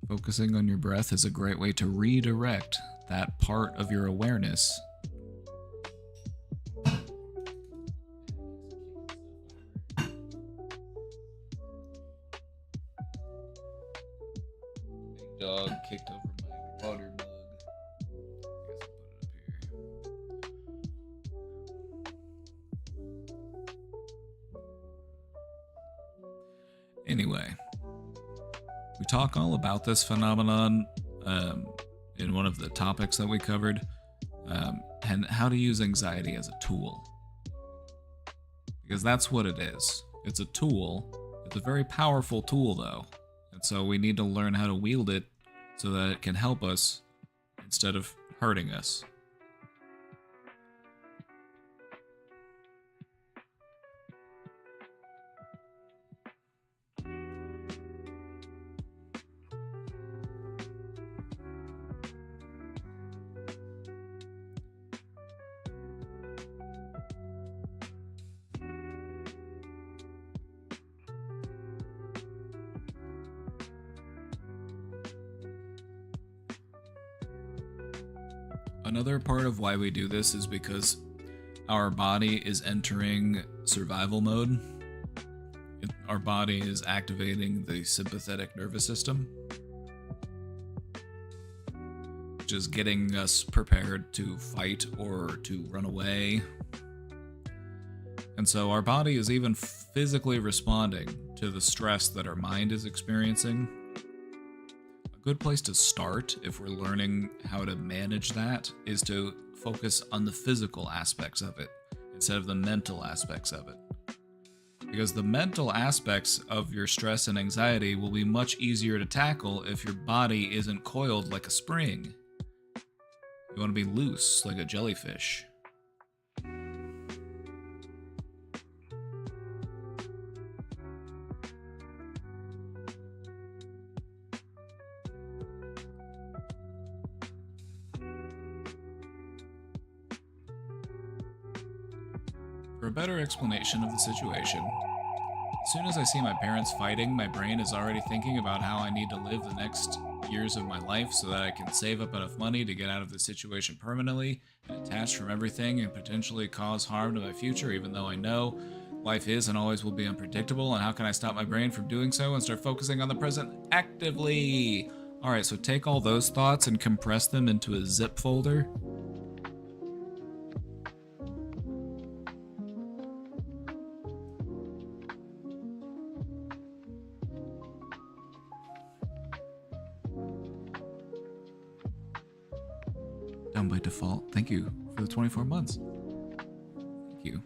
B: Focusing on your breath is a great way to redirect that part of your awareness dog kicked over my water mug. I guess I'll put it up here. Anyway, we talk all about this phenomenon in one of the topics that we covered. and how to use anxiety as a tool. Because that's what it is. It's a tool. It's a very powerful tool, though. And so we need to learn how to wield it so that it can help us instead of hurting us. Another part of why we do this is because our body is entering survival mode. Our body is activating the sympathetic nervous system, which is getting us prepared to fight or to run away. And so our body is even physically responding to the stress that our mind is experiencing. Good place to start if we're learning how to manage that is to focus on the physical aspects of it instead of the mental aspects of it. Because the mental aspects of your stress and anxiety will be much easier to tackle if your body isn't coiled like a spring. You want to be loose like a jellyfish. For a better explanation of the situation, as soon as I see my parents fighting, my brain is already thinking about how I need to live the next years of my life so that I can save up enough money to get out of the situation permanently and detach from everything and potentially cause harm to my future, even though I know life is and always will be unpredictable. And how can I stop my brain from doing so and start focusing on the present actively? Alright, so take all those thoughts and compress them into a zip folder. Done by default. Thank you for the 24 months. Thank you.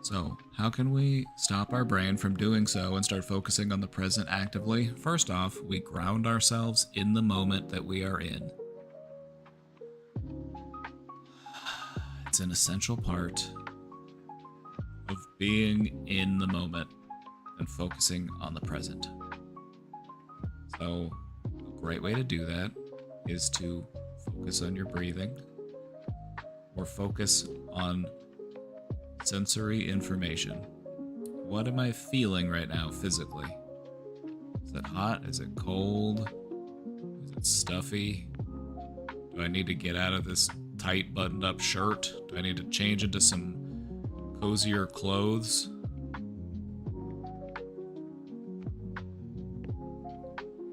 B: So, how can we stop our brain from doing so and start focusing on the present actively? First off, we ground ourselves in the moment that we are in. It's an essential part of being in the moment and focusing on the present. So, a great way to do that is to focus on your breathing or focus on sensory information. What am I feeling right now physically? Is it hot? Is it cold? Is it stuffy? Do I need to get out of this tight buttoned up shirt? Do I need to change into some cozier clothes?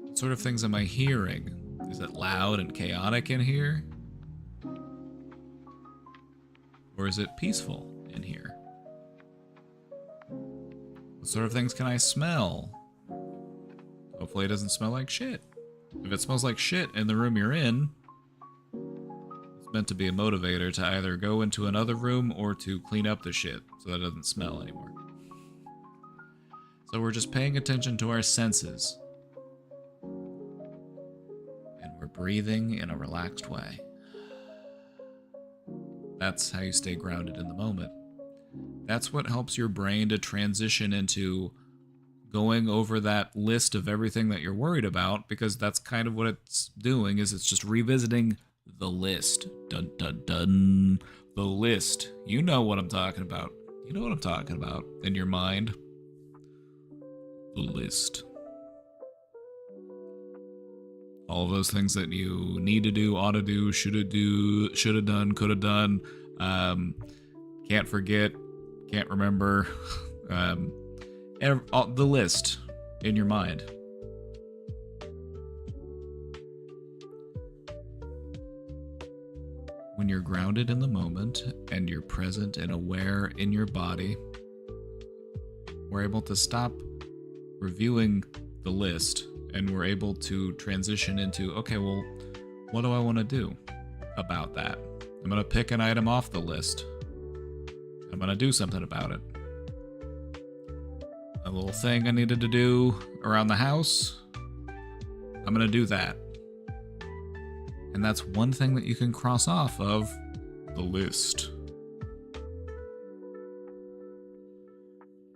B: What sort of things am I hearing? Is it loud and chaotic in here? Or is it peaceful in here? What sort of things can I smell? Hopefully it doesn't smell like shit. If it smells like shit in the room you're in, meant to be a motivator to either go into another room or to clean up the shit so that it doesn't smell anymore. So we're just paying attention to our senses. And we're breathing in a relaxed way. That's how you stay grounded in the moment. That's what helps your brain to transition into going over that list of everything that you're worried about, because that's kind of what it's doing, is it's just revisiting the list. Dun dun dun. The list. You know what I'm talking about. You know what I'm talking about in your mind. The list. All of those things that you need to do, ought to do, should have done, could have done, can't forget, can't remember. The list in your mind. When when you're grounded in the moment and you're present and aware in your body, we're able to stop reviewing the list and we're able to transition into, okay, well, what do I want to do about that? I'm going to pick an item off the list. I'm going to do something about it. A little thing I needed to do around the house, I'm going to do that. And that's one thing that you can cross off of the list.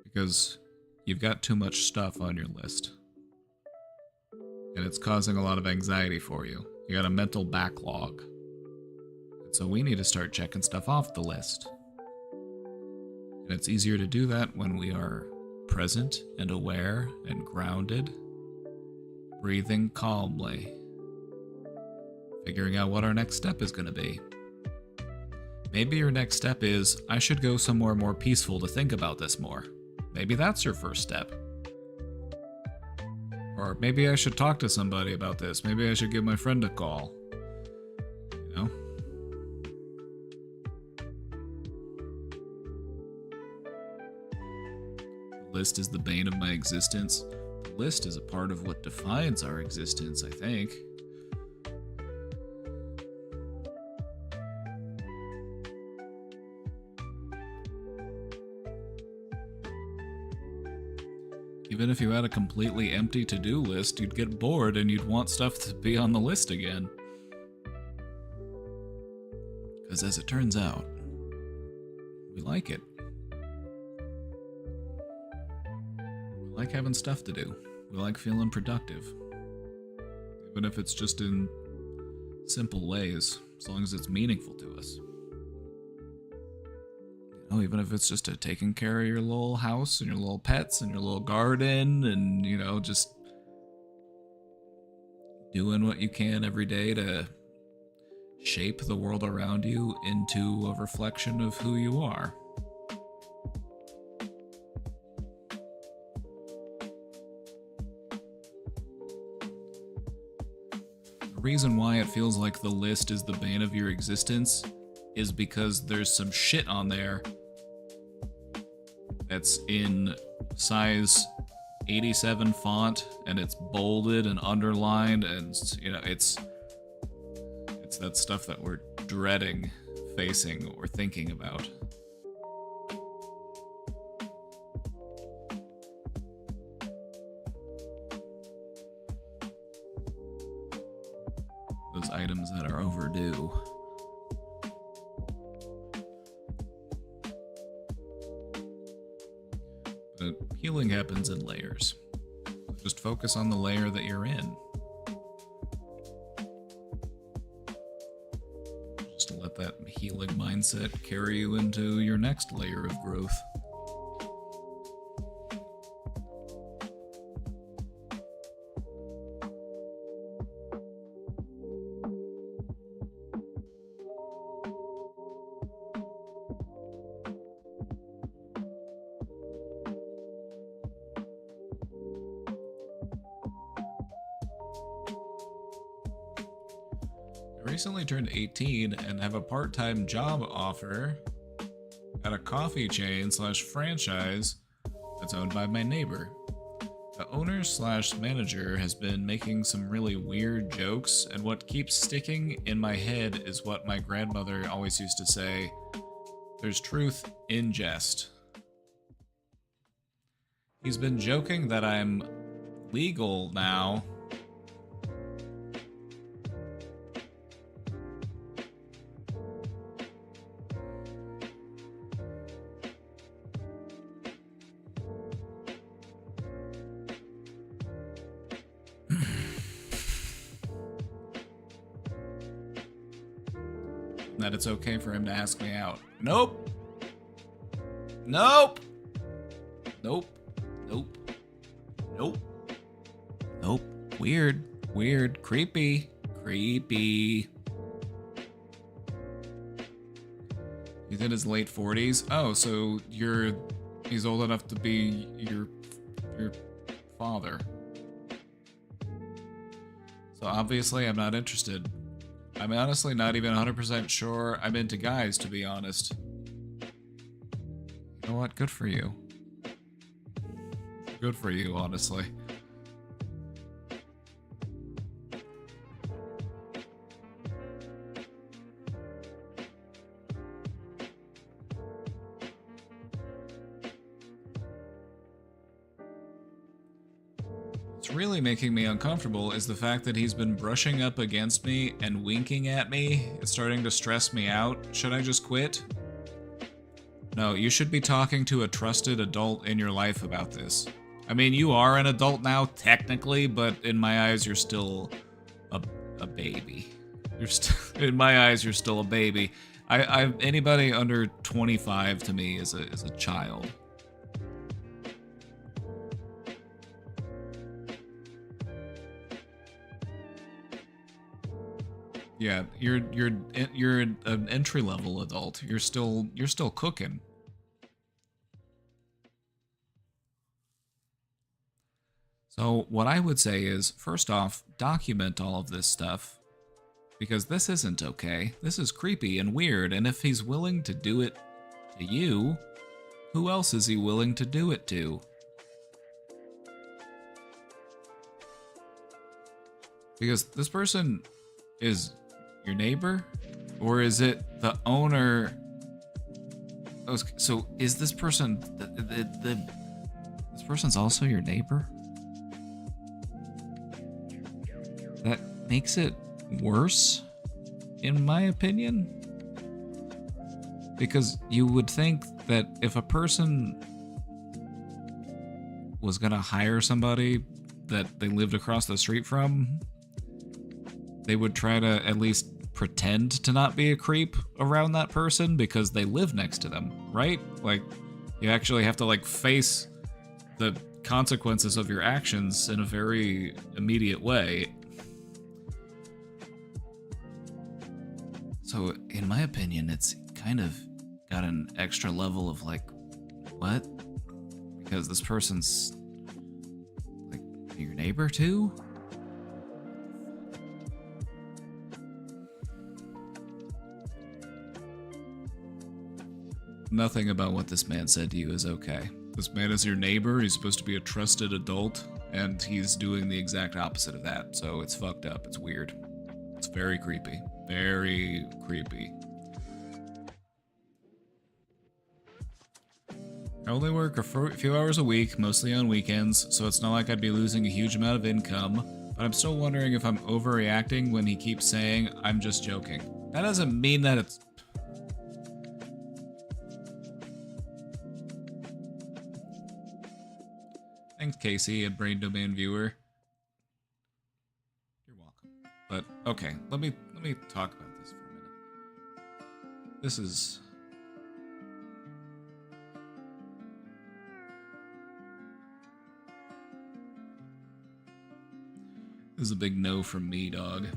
B: Because you've got too much stuff on your list. And it's causing a lot of anxiety for you. You got a mental backlog. And so we need to start checking stuff off the list. And it's easier to do that when we are present and aware and grounded, breathing calmly, figuring out what our next step is going to be. Maybe your next step is, I should go somewhere more peaceful to think about this more. Maybe that's your first step. Or maybe I should talk to somebody about this. Maybe I should give my friend a call. You know? The list is the bane of my existence. The list is a part of what defines our existence, I think. Even if you had a completely empty to-do list, you'd get bored and you'd want stuff to be on the list again. Because as it turns out, we like it. We like having stuff to do. We like feeling productive. Even if it's just in simple ways, as long as it's meaningful to us. Even if it's just taking care of your little house and your little pets and your little garden and, you know, just doing what you can every day to shape the world around you into a reflection of who you are. The reason why it feels like the list is the bane of your existence is because there's some shit on there that's in size 87 font and it's bolded and underlined and, you know, it's that stuff that we're dreading facing or thinking about. Those items that are overdue. But healing happens in layers. Just focus on the layer that you're in. Just to let that healing mindset carry you into your next layer of growth. I recently turned 18 and have a part-time job offer at a coffee chain / franchise that's owned by my neighbor. The owner / manager has been making some really weird jokes, and what keeps sticking in my head is what my grandmother always used to say, there's truth in jest. He's been joking that I'm legal now. That it's okay for him to ask me out. Nope. Nope. Nope. Nope. Nope. Nope. Weird. Weird. Creepy. Creepy. He's in his late 40s. Oh, so he's old enough to be your father. So obviously I'm not interested. I'm honestly not even 100% sure I'm into guys, to be honest. You know what? Good for you. Good for you, honestly. What's really making me uncomfortable is the fact that he's been brushing up against me and winking at me. It's starting to stress me out. Should I just quit? No, you should be talking to a trusted adult in your life about this. I mean, you are an adult now, technically, but in my eyes, you're still a baby. You're still, in my eyes, you're still a baby. Anybody under 25 to me is a child. Yeah, you're an entry level adult. You're still cooking. So what I would say is, first off, document all of this stuff, because this isn't okay. This is creepy and weird, and if he's willing to do it to you, who else is he willing to do it to? Because this person is your neighbor, or is it the owner? So is this person this person's also your neighbor? That makes it worse, in my opinion. Because you would think that if a person was gonna hire somebody that they lived across the street from, they would try to at least pretend to not be a creep around that person because they live next to them, right? Like, you actually have to, like, face the consequences of your actions in a very immediate way. So, in my opinion, it's kind of got an extra level of, like, what? Because this person's, like, your neighbor too? Nothing about what this man said to you is okay. This man is your neighbor, he's supposed to be a trusted adult, and he's doing the exact opposite of that, so it's fucked up, it's weird. It's very creepy. Very creepy. I only work a few hours a week, mostly on weekends, so it's not like I'd be losing a huge amount of income, but I'm still wondering if I'm overreacting when he keeps saying, I'm just joking. That doesn't mean that it's... Thanks, Casey, and Brain Domain Viewer. You're welcome. But okay, let me talk about this for a minute. This is a big no from me, dog.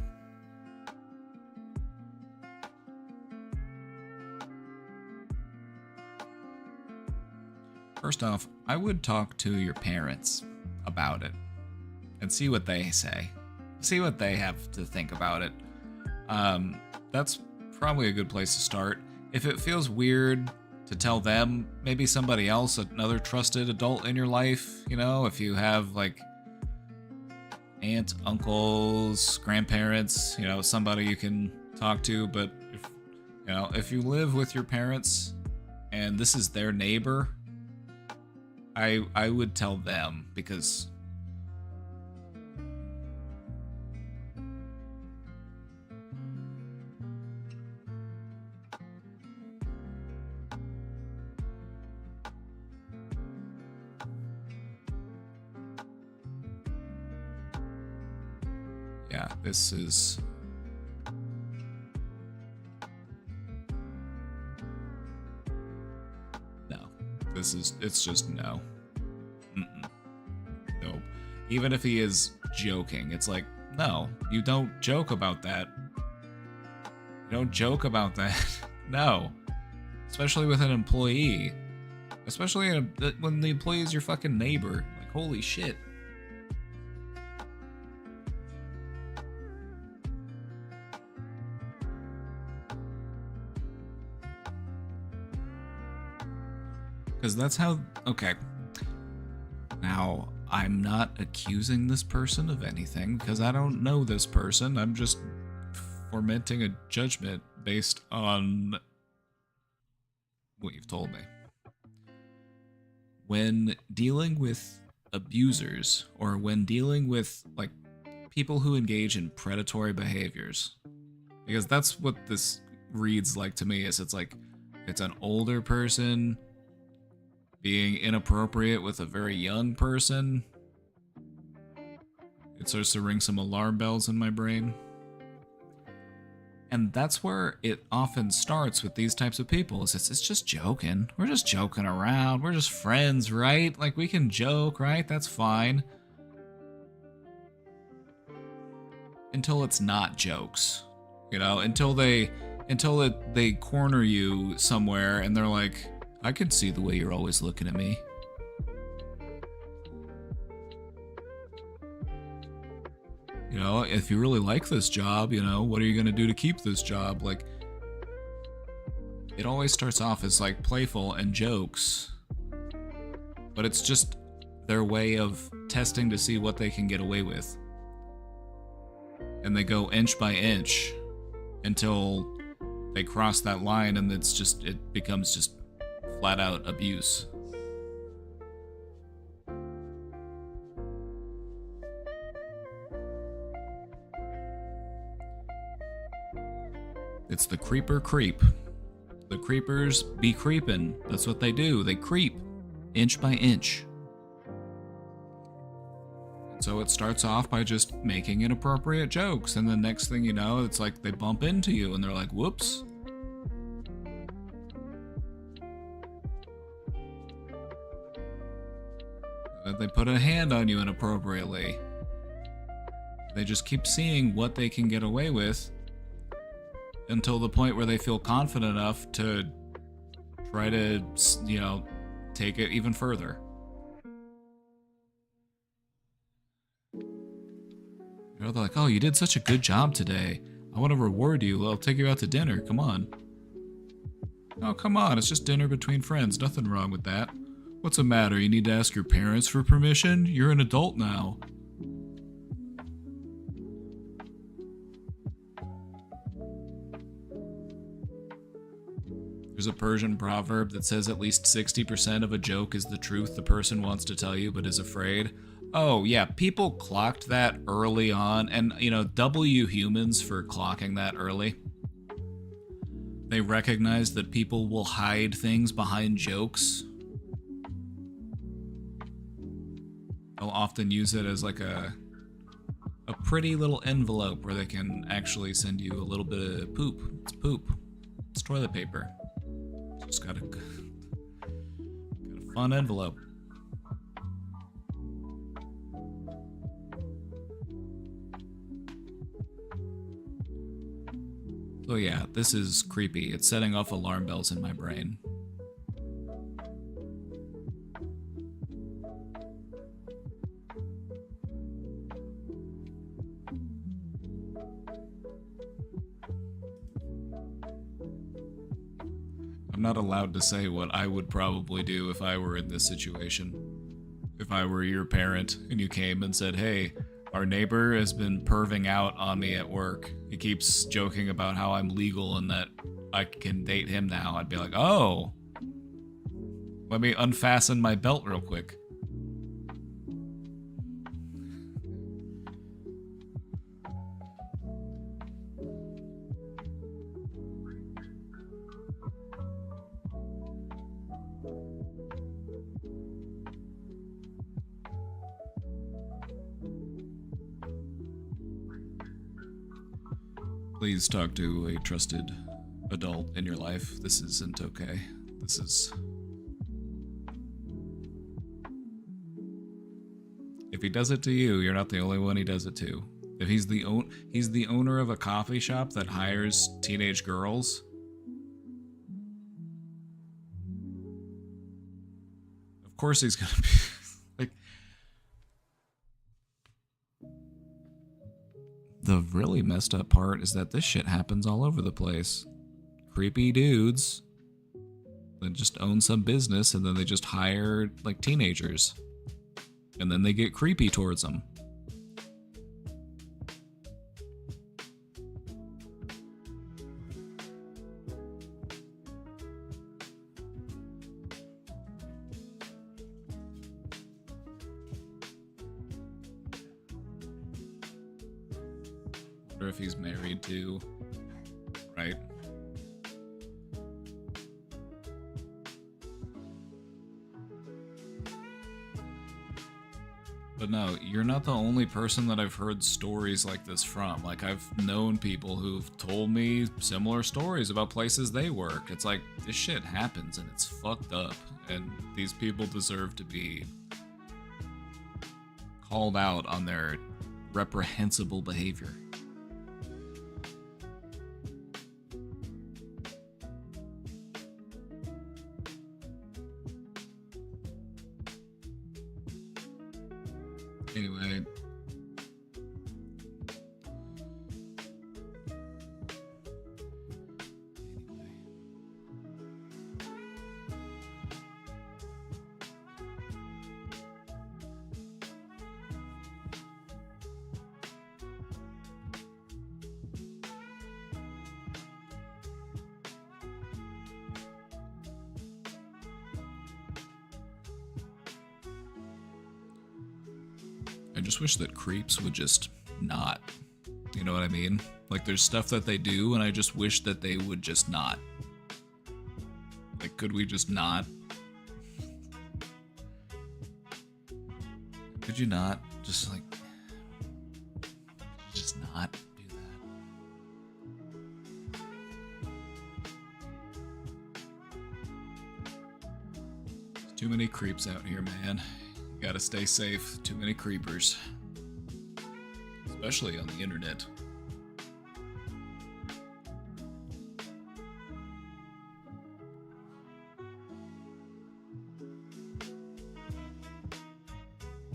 B: First off, I would talk to your parents about it and see what they say. See what they have to think about it. That's probably a good place to start. If it feels weird to tell them, maybe somebody else, another trusted adult in your life, you know, if you have like aunt, uncles, grandparents, you know, somebody you can talk to. But if, you know, if you live with your parents and this is their neighbor, I would tell them, because yeah, this is... No. It's just no. Mm-mm. Nope. Even if he is joking, it's like, no, you don't joke about that. You don't joke about that. No. Especially with an employee. Especially when the employee is your fucking neighbor. Like, holy shit. Because that's how... Okay. Now, I'm not accusing this person of anything, because I don't know this person. I'm just fomenting a judgment based on what you've told me. When dealing with abusers, or when dealing with, like, people who engage in predatory behaviors, because that's what this reads like to me, is it's like, it's an older person being inappropriate with a very young person. It starts to ring some alarm bells in my brain. And that's where it often starts with these types of people. It's just joking. We're just joking around. We're just friends, right? Like, we can joke, right? That's fine. Until it's not jokes. You know, until they corner you somewhere and they're like, I can see the way you're always looking at me. You know, if you really like this job, you know, what are you going to do to keep this job? Like, it always starts off as, like, playful and jokes. But it's just their way of testing to see what they can get away with. And they go inch by inch until they cross that line, and it becomes just flat out abuse. It's the creeper creep. The creepers be creeping. That's what they do. They creep inch by inch. And so it starts off by just making inappropriate jokes, and the next thing you know, it's like they bump into you and they're like, whoops. That they put a hand on you inappropriately. They just keep seeing what they can get away with until the point where they feel confident enough to try to, you know, take it even further. You know, they're like, oh, you did such a good job today. I want to reward you. I'll take you out to dinner. Come on. Oh, come on. It's just dinner between friends. Nothing wrong with that. What's the matter? You need to ask your parents for permission? You're an adult now. There's a Persian proverb that says at least 60% of a joke is the truth the person wants to tell you but is afraid. Oh, yeah, people clocked that early on, and, you know, W humans for clocking that early. They recognized that people will hide things behind jokes. They'll often use it as like a pretty little envelope where they can actually send you a little bit of poop. It's poop. It's toilet paper. Just got a fun envelope. So yeah, this is creepy. It's setting off alarm bells in my brain. I'm not allowed to say what I would probably do if I were in this situation. If I were your parent and you came and said, hey, our neighbor has been perving out on me at work. He keeps joking about how I'm legal and that I can date him now. I'd be like, oh, let me unfasten my belt real quick. Please talk to a trusted adult in your life. This isn't okay. This is... If he does it to you, you're not the only one he does it to. If he's the owner of a coffee shop that hires teenage girls, of course he's gonna be like... The really messed up part is that this shit happens all over the place. Creepy dudes They just own some business and then they just hire like teenagers. And then they get creepy towards them. Wonder if he's married too, right? But no, you're not the only person that I've heard stories like this from. Like, I've known people who've told me similar stories about places they work. It's like, this shit happens and it's fucked up. And these people deserve to be called out on their reprehensible behavior. Anyway. I just wish that creeps would just not. You know what I mean? Like, there's stuff that they do, and I just wish that they would just not. Like, could we just not? Could you not? Just, like, just not do that. There's too many creeps out here, man. Gotta stay safe. Too many creepers. Especially on the internet.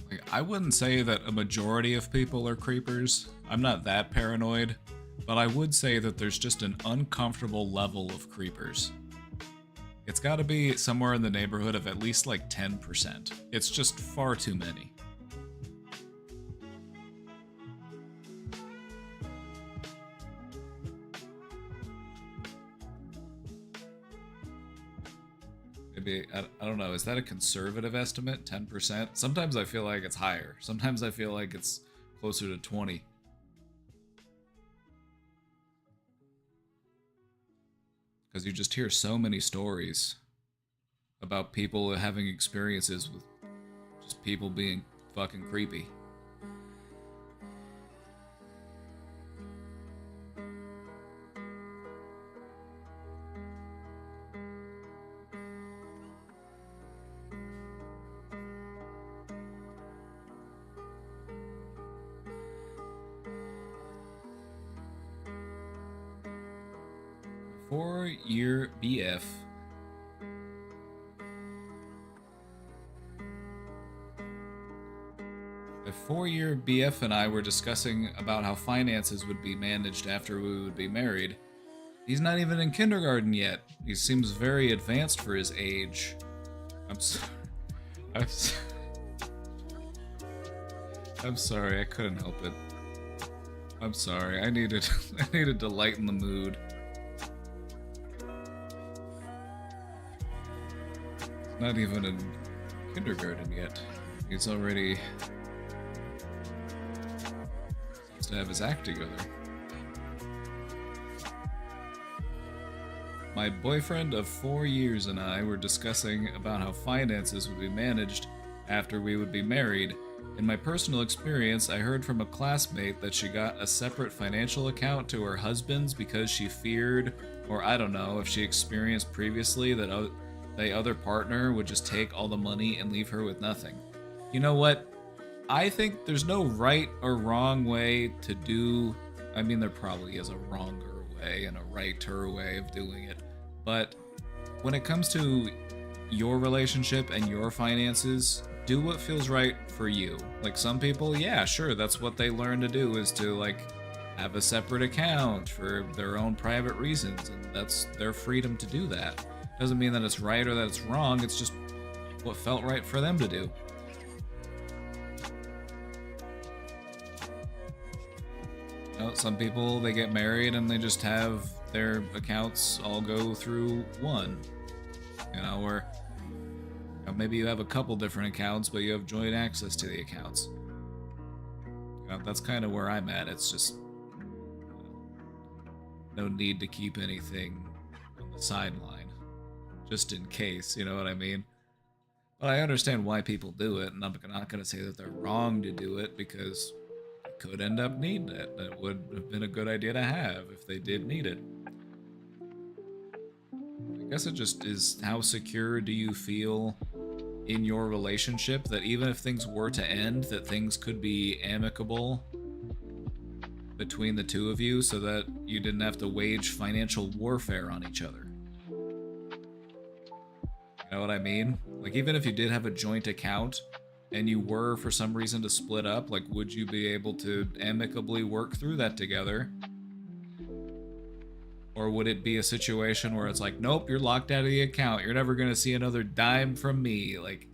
B: Like, I wouldn't say that a majority of people are creepers. I'm not that paranoid. But I would say that there's just an uncomfortable level of creepers. It's got to be somewhere in the neighborhood of at least like 10%. It's just far too many. Maybe, I don't know, is that a conservative estimate? 10%? Sometimes I feel like it's higher. Sometimes I feel like it's closer to 20. Because you just hear so many stories about people having experiences with just people being fucking creepy. Four-year BF. A 4-year BF and I were discussing about how finances would be managed after we would be married. He's not even in kindergarten yet. He seems very advanced for his age. I'm sorry, I couldn't help it. I'm sorry, I needed to lighten the mood. Not even in kindergarten yet. He's already seems to have his act together. My boyfriend of 4 years and I were discussing about how finances would be managed after we would be married. In my personal experience, I heard from a classmate that she got a separate financial account to her husband's because she feared, or I don't know, if she experienced previously that the other partner would just take all the money and leave her with nothing. You know what? I think there's no right or wrong way to do... I mean, there probably is a wronger way and a righter way of doing it. But when it comes to your relationship and your finances, do what feels right for you. Like, some people, yeah, sure, that's what they learn to do, is to, like, have a separate account for their own private reasons, and that's their freedom to do that. Doesn't mean that it's right or that it's wrong, it's just what felt right for them to do. You know, some people, they get married and they just have their accounts all go through one. You know, or maybe you have a couple different accounts, but you have joint access to the accounts. You know, that's kind of where I'm at. It's just no need to keep anything on the sideline, just in case, you know what I mean? But I understand why people do it, and I'm not going to say that they're wrong to do it, because they could end up needing it. It would have been a good idea to have if they did need it. I guess it just is, how secure do you feel in your relationship that even if things were to end, that things could be amicable between the two of you so that you didn't have to wage financial warfare on each other? You know what I mean? Like, even if you did have a joint account and you were for some reason to split up, like, would you be able to amicably work through that together? Or would it be a situation where it's like, nope, you're locked out of the account, you're never gonna see another dime from me? Like,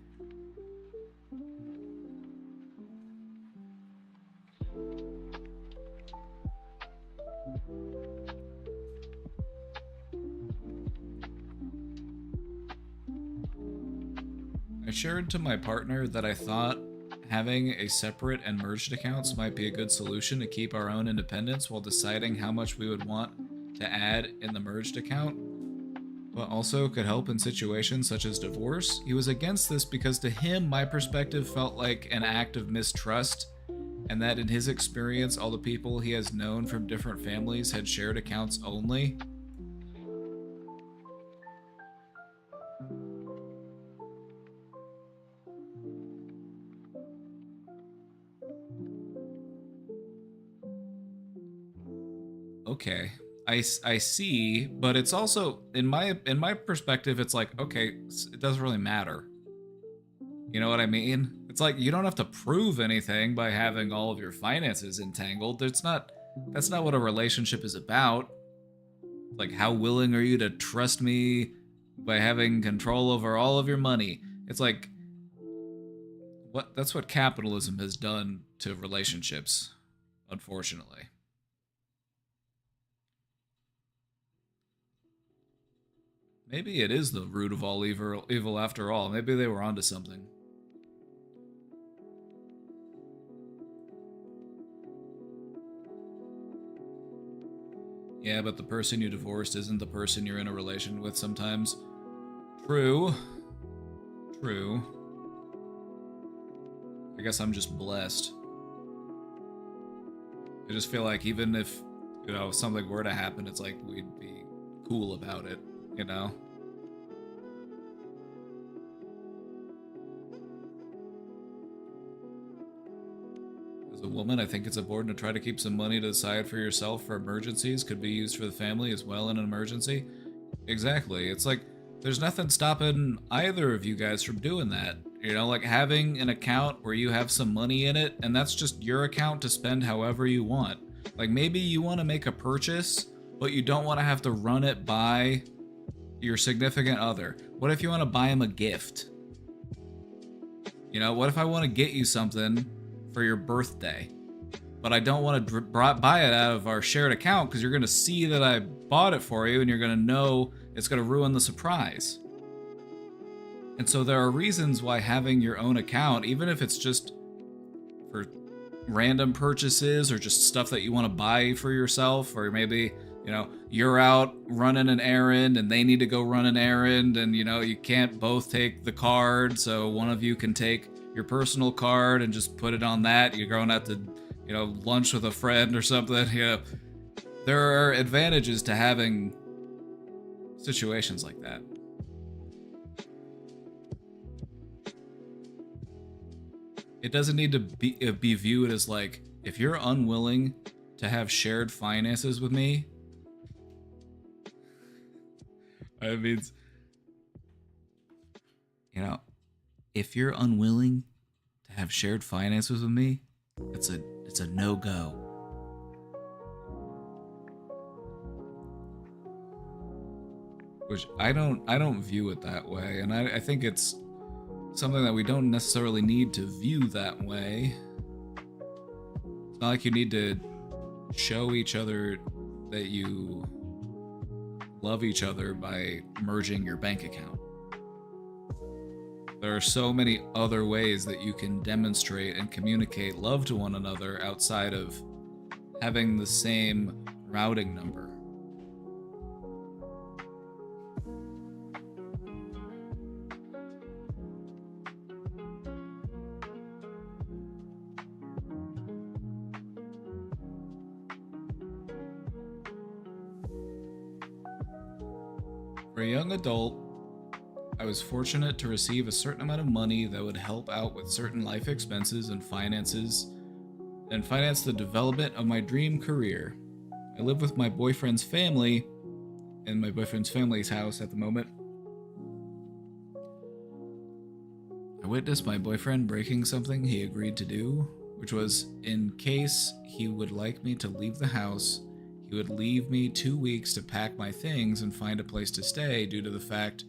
B: I shared to my partner that I thought having a separate and merged accounts might be a good solution to keep our own independence while deciding how much we would want to add in the merged account, but also could help in situations such as divorce. He was against this because to him, my perspective felt like an act of mistrust, and that in his experience, all the people he has known from different families had shared accounts only. Okay, I see, but it's also, in my perspective, it's like, okay, it doesn't really matter. You know what I mean? It's like, you don't have to prove anything by having all of your finances entangled. That's not what a relationship is about. Like, how willing are you to trust me by having control over all of your money? It's like, that's what capitalism has done to relationships, unfortunately. Maybe it is the root of all evil after all. Maybe they were onto something. Yeah, but the person you divorced isn't the person you're in a relation with sometimes. True. True. I guess I'm just blessed. I just feel like even if, you know, something were to happen, it's like we'd be cool about it, you know? As a woman, I think it's important to try to keep some money to the side for yourself for emergencies. Could be used for the family as well in an emergency. Exactly. It's like, there's nothing stopping either of you guys from doing that. You know, like having an account where you have some money in it, and that's just your account to spend however you want. Like, maybe you want to make a purchase, but you don't want to have to run it by your significant other. What if you want to buy him a gift? You know, what if I want to get you something for your birthday, but I don't want to buy it out of our shared account because you're going to see that I bought it for you and you're going to know it's going to ruin the surprise. And so there are reasons why having your own account, even if it's just for random purchases or just stuff that you want to buy for yourself, or maybe, you know, you're out running an errand and they need to go run an errand, and, you know, you can't both take the card, so one of you can take your personal card and just put it on that. You're going out to, you know, lunch with a friend or something. You know, there are advantages to having situations like that. It doesn't need to be viewed as like, if you're unwilling to have shared finances with me, I mean, you know, if you're unwilling to have shared finances with me, it's a no-go. which I don't view it that way, and I think it's something that we don't necessarily need to view that way. It's not like you need to show each other that you love each other by merging your bank account. There are so many other ways that you can demonstrate and communicate love to one another outside of having the same routing number. For a young adult, I was fortunate to receive a certain amount of money that would help out with certain life expenses and finance the development of my dream career. I live with my boyfriend's family in my boyfriend's family's house at the moment. I witnessed my boyfriend breaking something he agreed to do, which was in case he would like me to leave the house, he would leave me 2 weeks to pack my things and find a place to stay due to the fact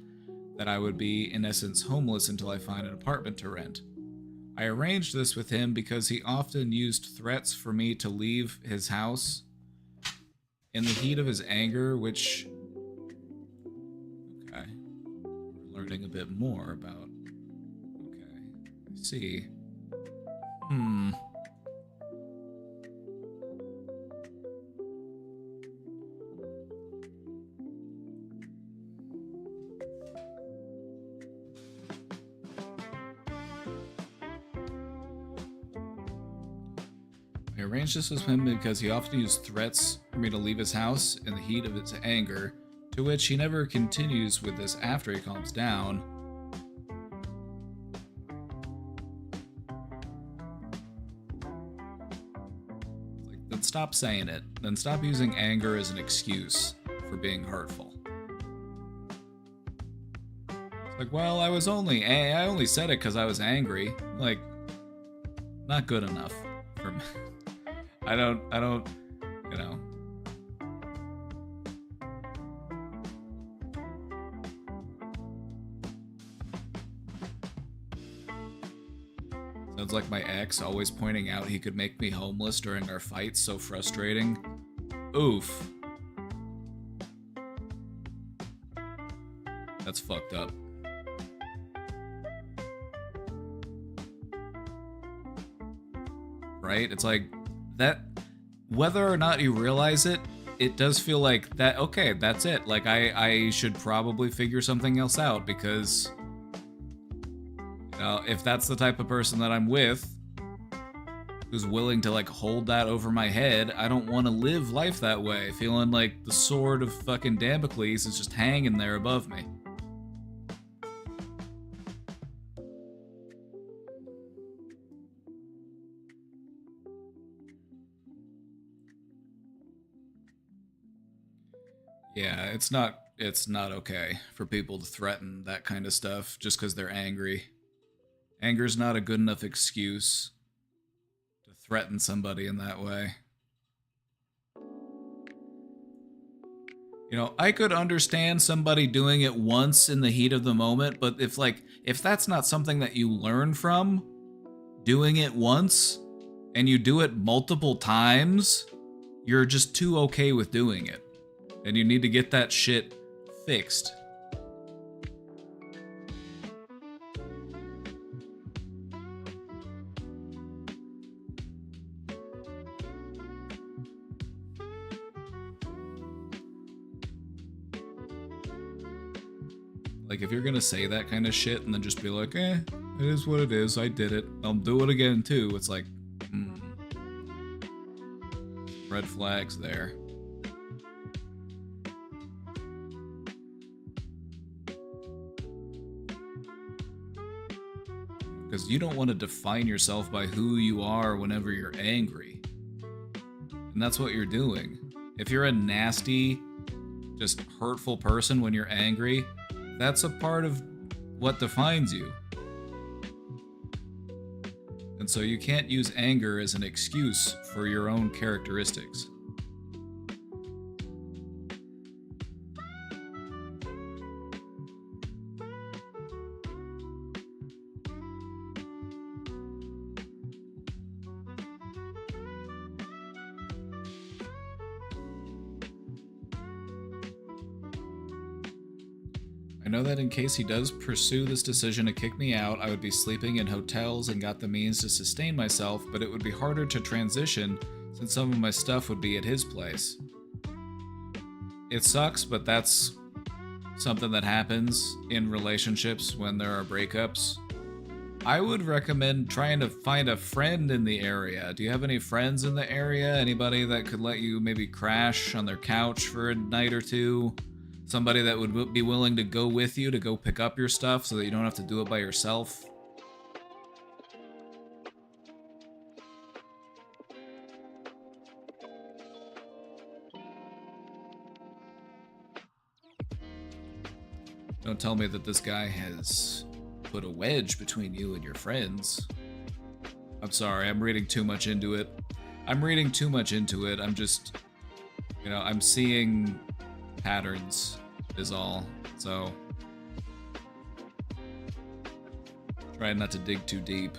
B: that I would be, in essence, homeless until I find an apartment to rent. I arranged this with him because he often used threats for me to leave his house in the heat of his anger, which... Okay. We're learning a bit more about... Okay. I see. I arranged this with him because he often used threats for me to leave his house in the heat of his anger, to which he never continues with this after he calms down. Like, then stop saying it. Then stop using anger as an excuse for being hurtful. It's like, well, I only said it because I was angry. Like, not good enough for me. I don't, you know. Sounds like my ex always pointing out he could make me homeless during our fights, so frustrating. Oof. That's fucked up. Right? It's like, that, whether or not you realize it, it does feel like that, okay, that's it. Like, I should probably figure something else out because, you know, if that's the type of person that I'm with, who's willing to, like, hold that over my head, I don't want to live life that way, feeling like the sword of fucking Damocles is just hanging there above me. Yeah, it's not okay for people to threaten that kind of stuff just because they're angry. Anger's not a good enough excuse to threaten somebody in that way. You know, I could understand somebody doing it once in the heat of the moment, but if that's not something that you learn from, doing it once, and you do it multiple times, you're just too okay with doing it. And you need to get that shit fixed. Like, if you're gonna say that kind of shit and then just be like, it is what it is, I did it, I'll do it again too, it's like, red flags there. Because you don't want to define yourself by who you are whenever you're angry. And that's what you're doing. If you're a nasty, just hurtful person when you're angry, that's a part of what defines you. And so you can't use anger as an excuse for your own characteristics. I know that in case he does pursue this decision to kick me out, I would be sleeping in hotels and got the means to sustain myself, but it would be harder to transition since some of my stuff would be at his place. It sucks, but that's something that happens in relationships when there are breakups. I would recommend trying to find a friend in the area. Do you have any friends in the area? Anybody that could let you maybe crash on their couch for a night or two? Somebody that would be willing to go with you to go pick up your stuff so that you don't have to do it by yourself? Don't tell me that this guy has put a wedge between you and your friends. I'm sorry, I'm reading too much into it. I'm just, I'm seeing patterns is all. So, try not to dig too deep.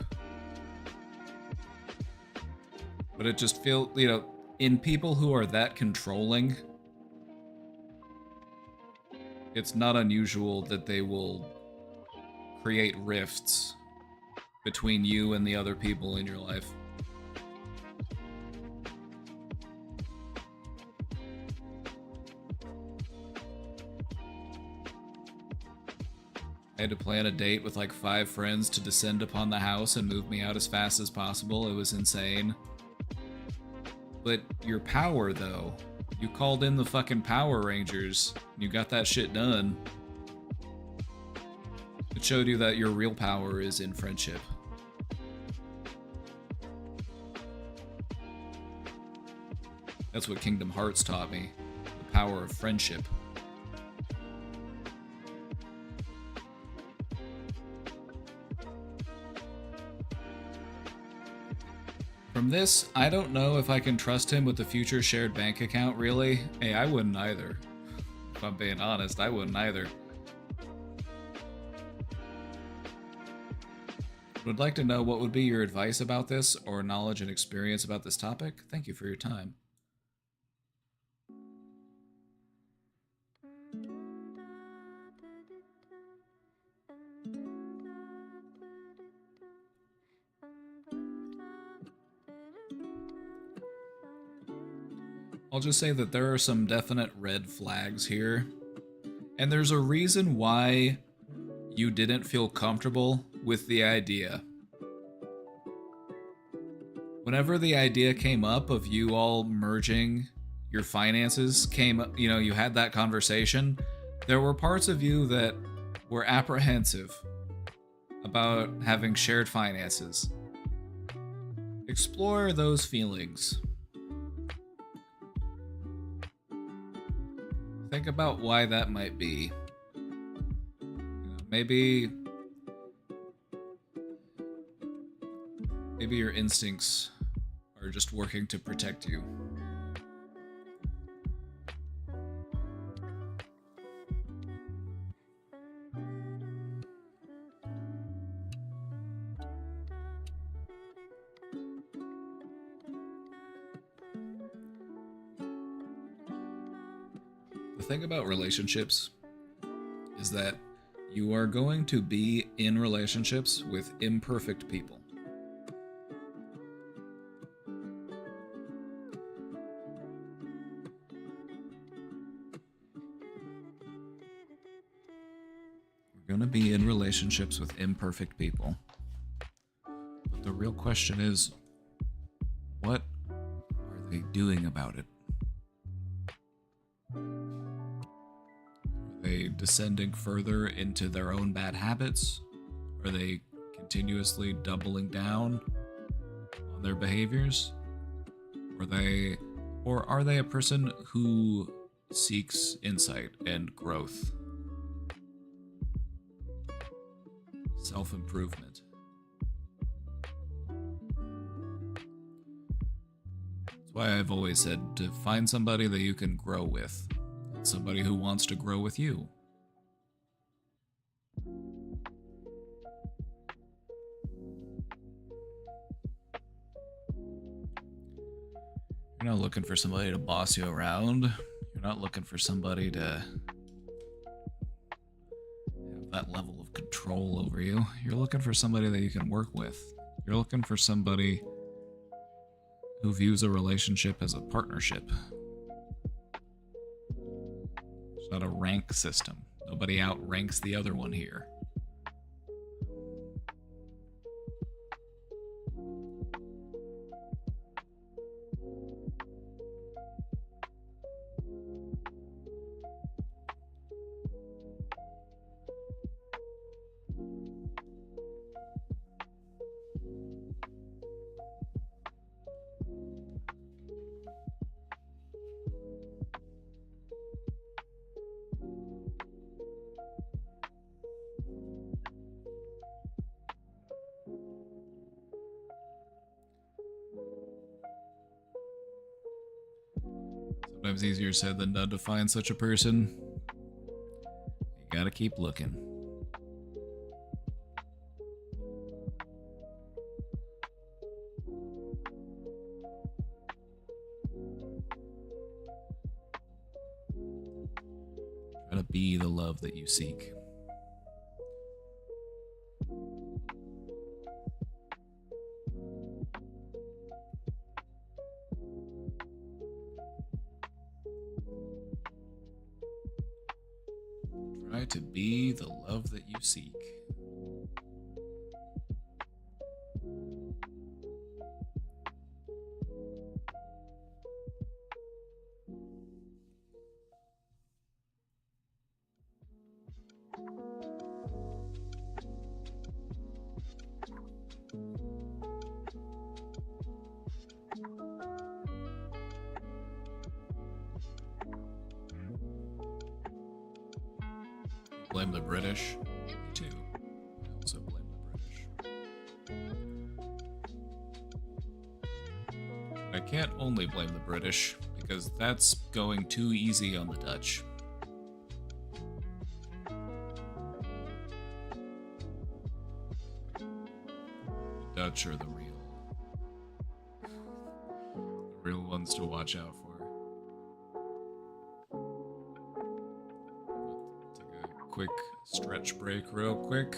B: But it just feels, in people who are that controlling, it's not unusual that they will create rifts between you and the other people in your life. I had to plan a date with like 5 friends to descend upon the house and move me out as fast as possible. It was insane. But your power, though. You called in the fucking Power Rangers. And you got that shit done. It showed you that your real power is in friendship. That's what Kingdom Hearts taught me. The power of friendship. From this, I don't know if I can trust him with the future shared bank account, really. Hey, I wouldn't either. If I'm being honest, I wouldn't either. Would like to know what would be your advice about this, or knowledge and experience about this topic. Thank you for your time. I'll just say that there are some definite red flags here. And there's a reason why you didn't feel comfortable with the idea. Whenever the idea came up of you all merging your finances, you had that conversation, there were parts of you that were apprehensive about having shared finances. Explore those feelings. Think about why that might be. Maybe your instincts are just working to protect you. The thing about relationships is that you are going to be in relationships with imperfect people. We're going to be in relationships with imperfect people. But the real question is, what are they doing about it? Are they descending further into their own bad habits? Are they continuously doubling down on their behaviors? Or are they a person who seeks insight and growth? Self-improvement. That's why I've always said to find somebody that you can grow with. Somebody who wants to grow with you. You're not looking for somebody to boss you around. You're not looking for somebody to that level of control over you. You're looking for somebody that you can work with. You're looking for somebody who views a relationship as a partnership. It's not a rank system. Nobody outranks the other one here. Sometimes easier said than done to find such a person. You gotta keep looking. Try to be the love that you seek. Try to be the love that you seek. Blame the British? Me too. I also blame the British. I can't only blame the British, because that's going too easy on the Dutch. The Dutch are the real ones to watch out for. Quick stretch break real quick.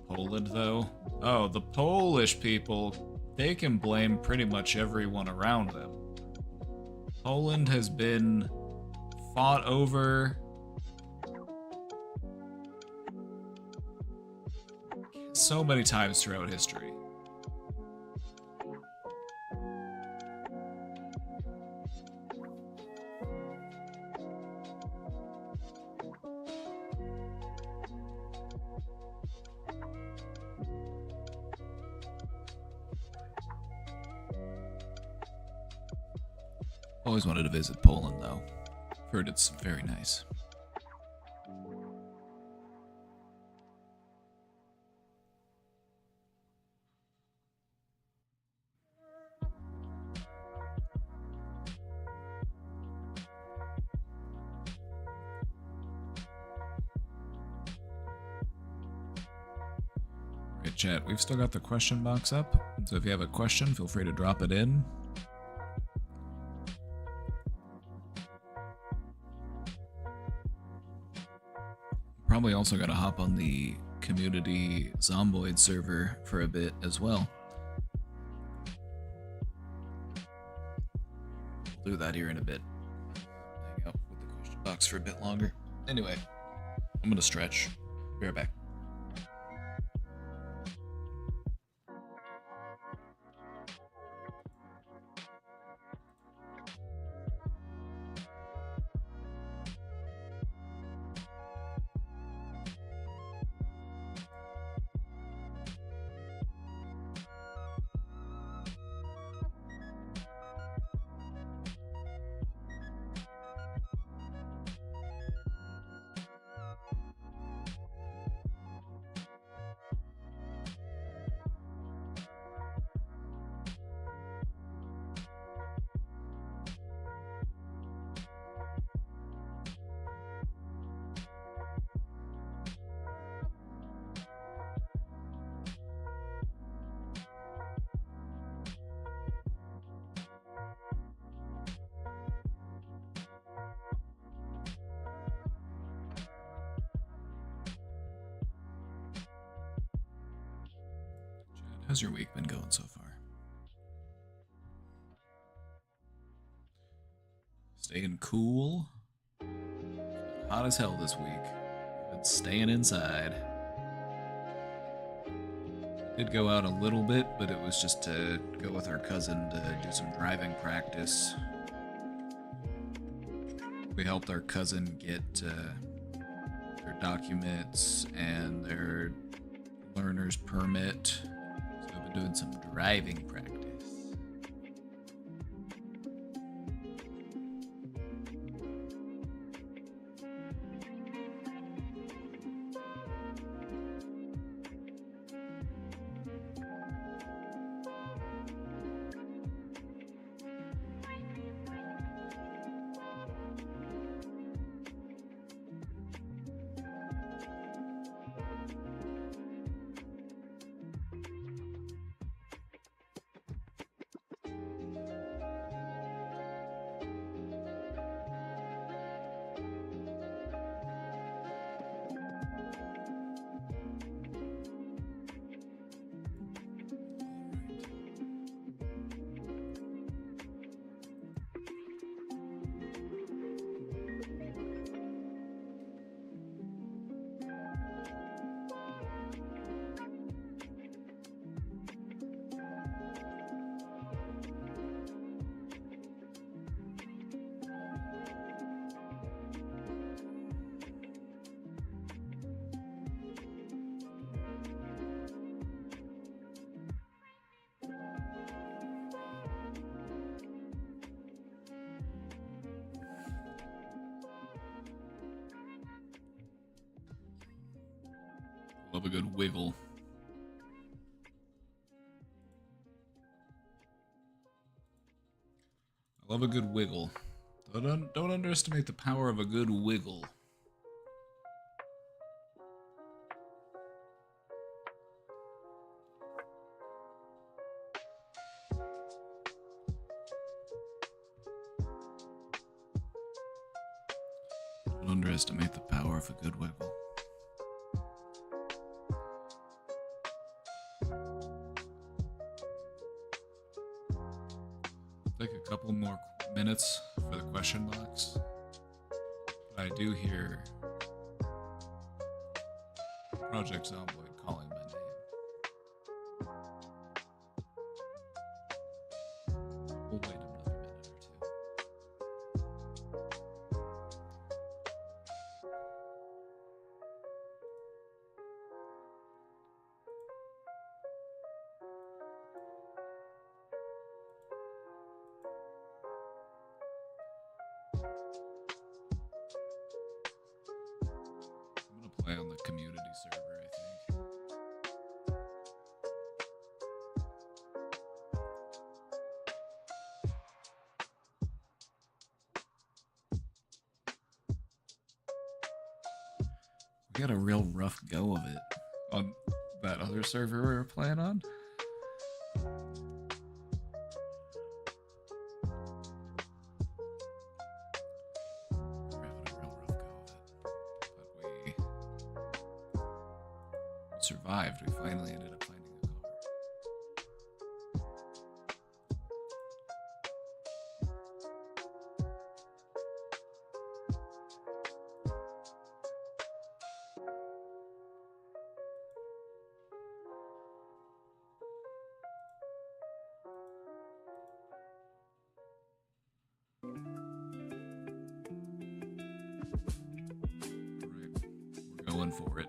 B: Poland though? Oh, the Polish people, they can blame pretty much everyone around them. Poland has been fought over so many times throughout history. Always wanted to visit Poland, though. Heard it's very nice. Right, chat, we've still got the question box up, so if you have a question, feel free to drop it in. Probably also gotta hop on the community Zomboid server for a bit as well. We'll do that here in a bit. Hang out with the question box for a bit longer. Anyway, I'm gonna stretch. Be right back. How's your week been going so far? Staying cool? Hot as hell this week. Been staying inside. Did go out a little bit, but it was just to go with our cousin to do some driving practice. We helped our cousin get their documents and their learner's permit. So we've been doing some driving practice. Love a good wiggle. I love a good wiggle. Don't underestimate the power of a good wiggle. Don't underestimate the power of a good wiggle. Take a couple more minutes for the question box. But I do hear Project Zomboid calling my name. We'll wait another minute or two. I'm gonna play on the community server, I think. We got a real rough go of it on that other server we were playing on. We're having a real rough go of it. But we survived. We finally ended up finding a car. Alright, we're going for it.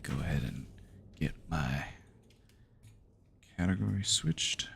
B: go ahead and get my category switched.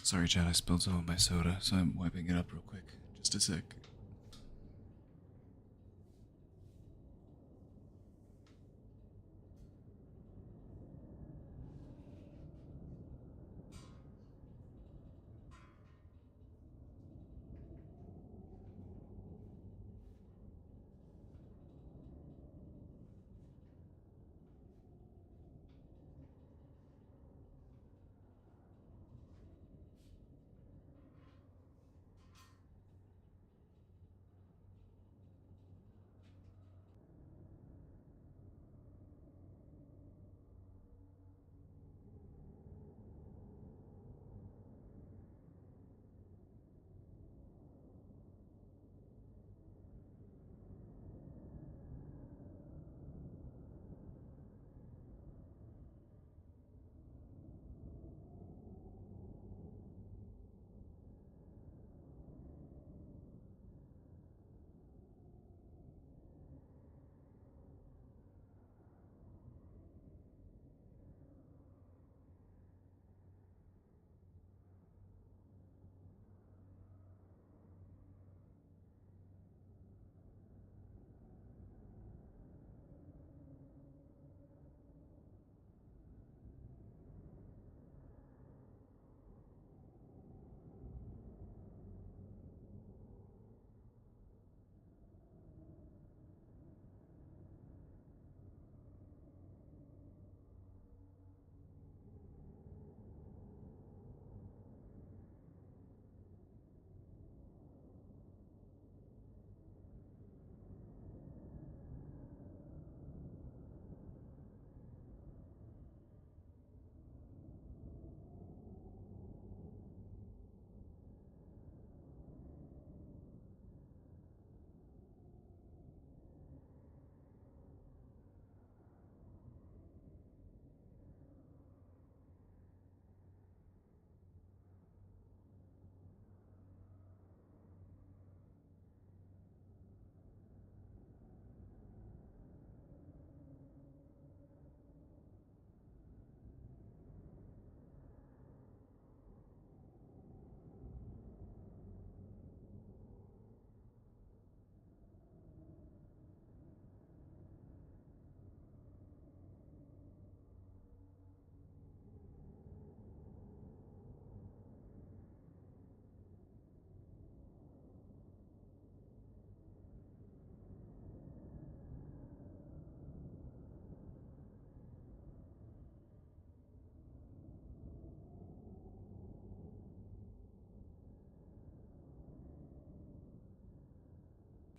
B: Sorry, Chad, I spilled some of my soda, so I'm wiping it up real quick. Just a sec.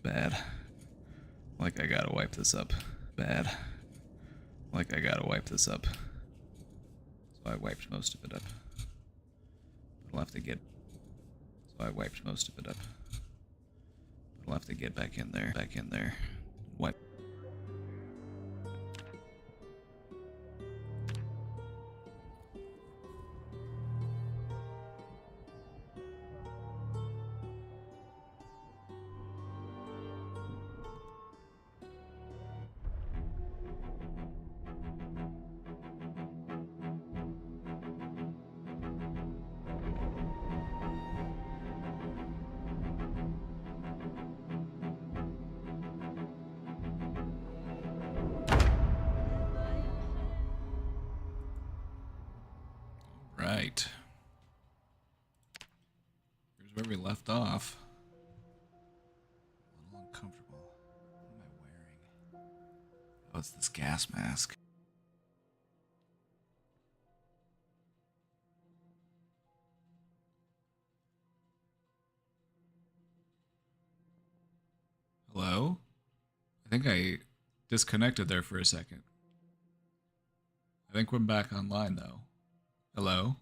B: Bad. Like I gotta wipe this up. Bad. Like I gotta wipe this up. So I wiped most of it up. I'll have to get... So I wiped most of it up. I'll have to get back in there. Back in there. Wipe. right. Here's where we left off. A little uncomfortable. What am I wearing? Oh, it's this gas mask. Hello? I think I disconnected there for a second. I think we're back online though. Hello?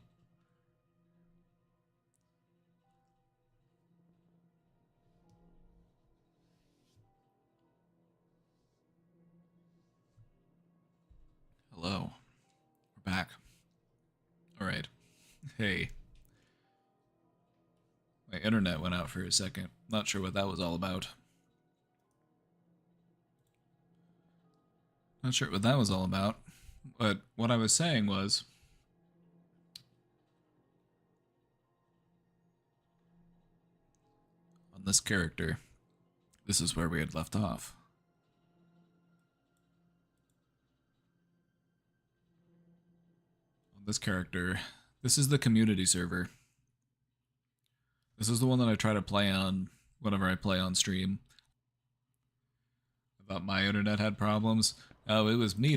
B: Hello. We're back. Alright. Hey. My internet went out for a second. Not sure what that was all about. Not sure what that was all about. But what I was saying was... on this character, this is where we had left off. On this character, this is the community server. This is the one that I try to play on whenever I play on stream. I thought my internet had problems. Oh, it was me.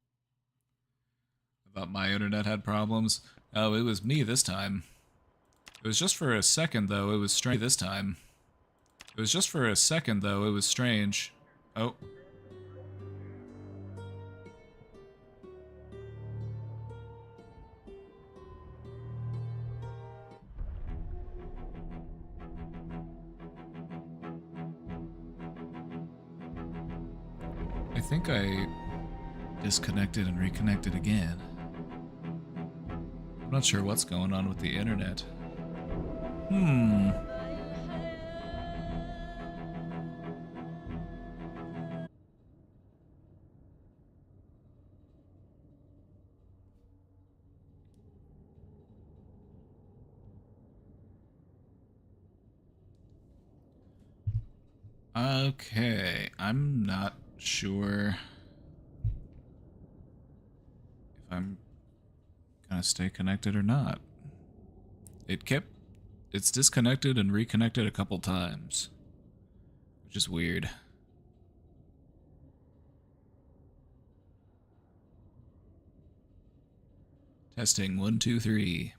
B: I thought my internet had problems. Oh, it was me this time. It was just for a second, though. It was strange this time. It was just for a second, though. It was strange. Oh. I think I disconnected and reconnected again. I'm not sure what's going on with the internet. Okay, I'm not sure if I'm gonna stay connected or not. It's disconnected and reconnected a couple times, which is weird. Testing, 1, 2, 3.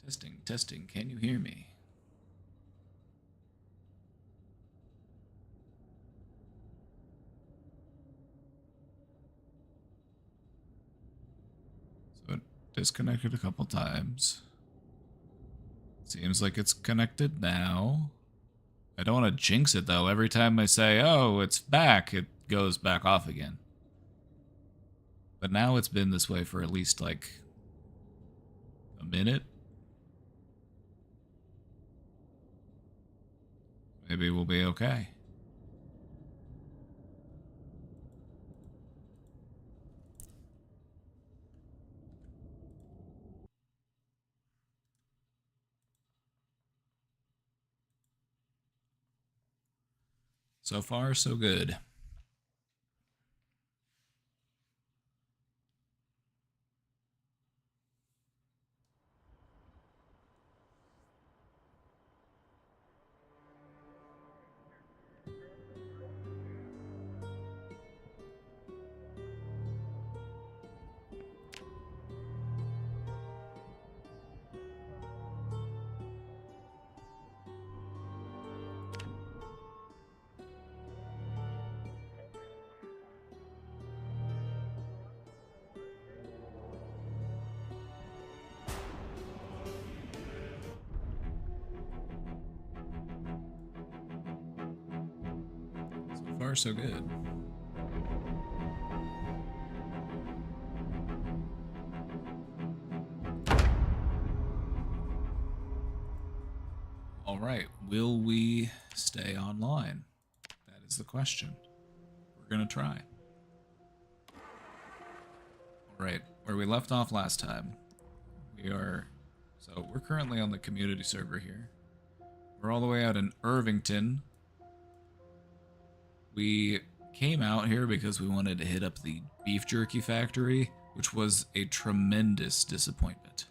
B: Testing, testing, can you hear me? So it disconnected a couple times. Seems like it's connected now. I don't want to jinx it though. Every time I say, oh, it's back, it goes back off again. But now it's been this way for at least like a minute. Maybe we'll be okay. So far, so good. So far, so good. All right, will we stay online? That is the question. We're gonna try. All right, where we left off last time, we're currently on the community server here. We're all the way out in Irvington. We came out here because we wanted to hit up the beef jerky factory, which was a tremendous disappointment.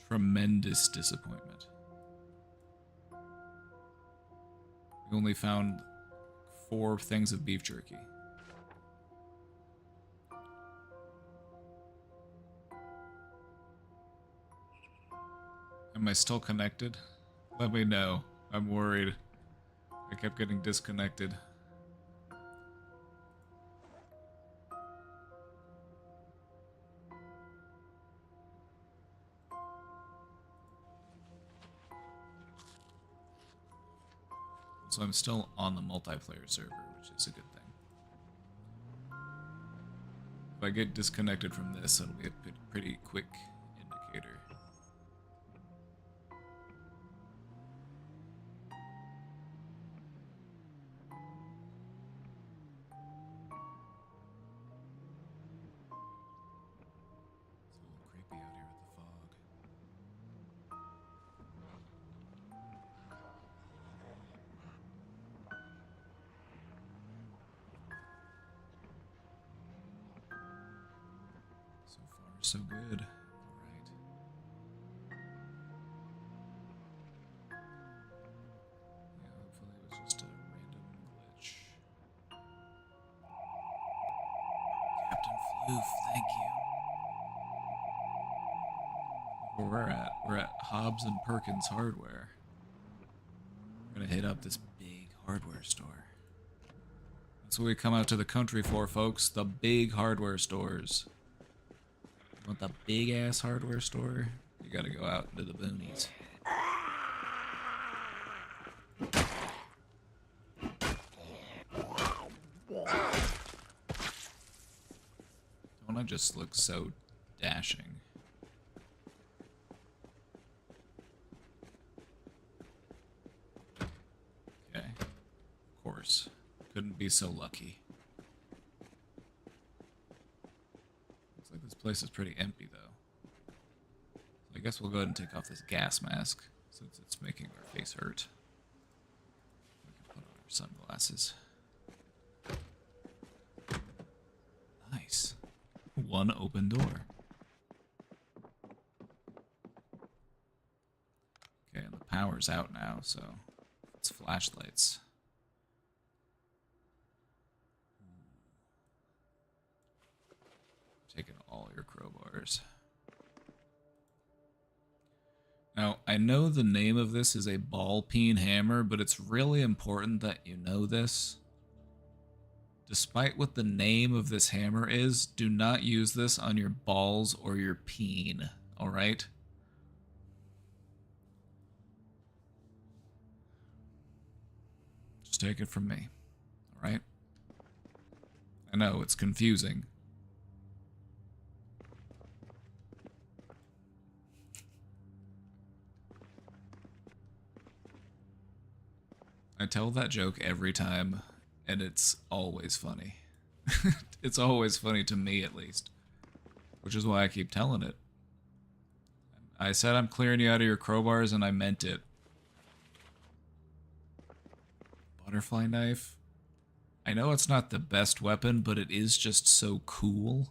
B: Tremendous disappointment. We only found 4 things of beef jerky. Am I still connected? Let me know. I'm worried. I kept getting disconnected. So I'm still on the multiplayer server, which is a good thing. If I get disconnected from this, it'll be a pretty quick indicator. It's a little creepy out here with the fog. So far, so good. Alright. Yeah, hopefully it was just a random glitch. Captain Floof, thank you. Where we're at? We're at Hobbs and Perkins Hardware. We're gonna hit up this big hardware store. That's what we come out to the country for, folks. The big hardware stores. You want the big ass hardware store? You gotta go out into the boonies. Don't I just look so dashing? Okay. Of course. Couldn't be so lucky. Looks like this place is pretty empty, though. So I guess we'll go ahead and take off this gas mask, since it's making our face hurt. We can put on our sunglasses. Nice. One open door. Okay, and the power's out now, so it's flashlights. Taking all your crowbars. Now, I know the name of this is a ball peen hammer, but it's really important that you know this. Despite what the name of this hammer is, do not use this on your balls or your peen, alright? Just take it from me, alright? I know, it's confusing. I tell that joke every time, and it's always funny. It's always funny to me, at least. Which is why I keep telling it. I said I'm clearing you out of your crowbars, and I meant it. Butterfly knife? I know it's not the best weapon, but it is just so cool.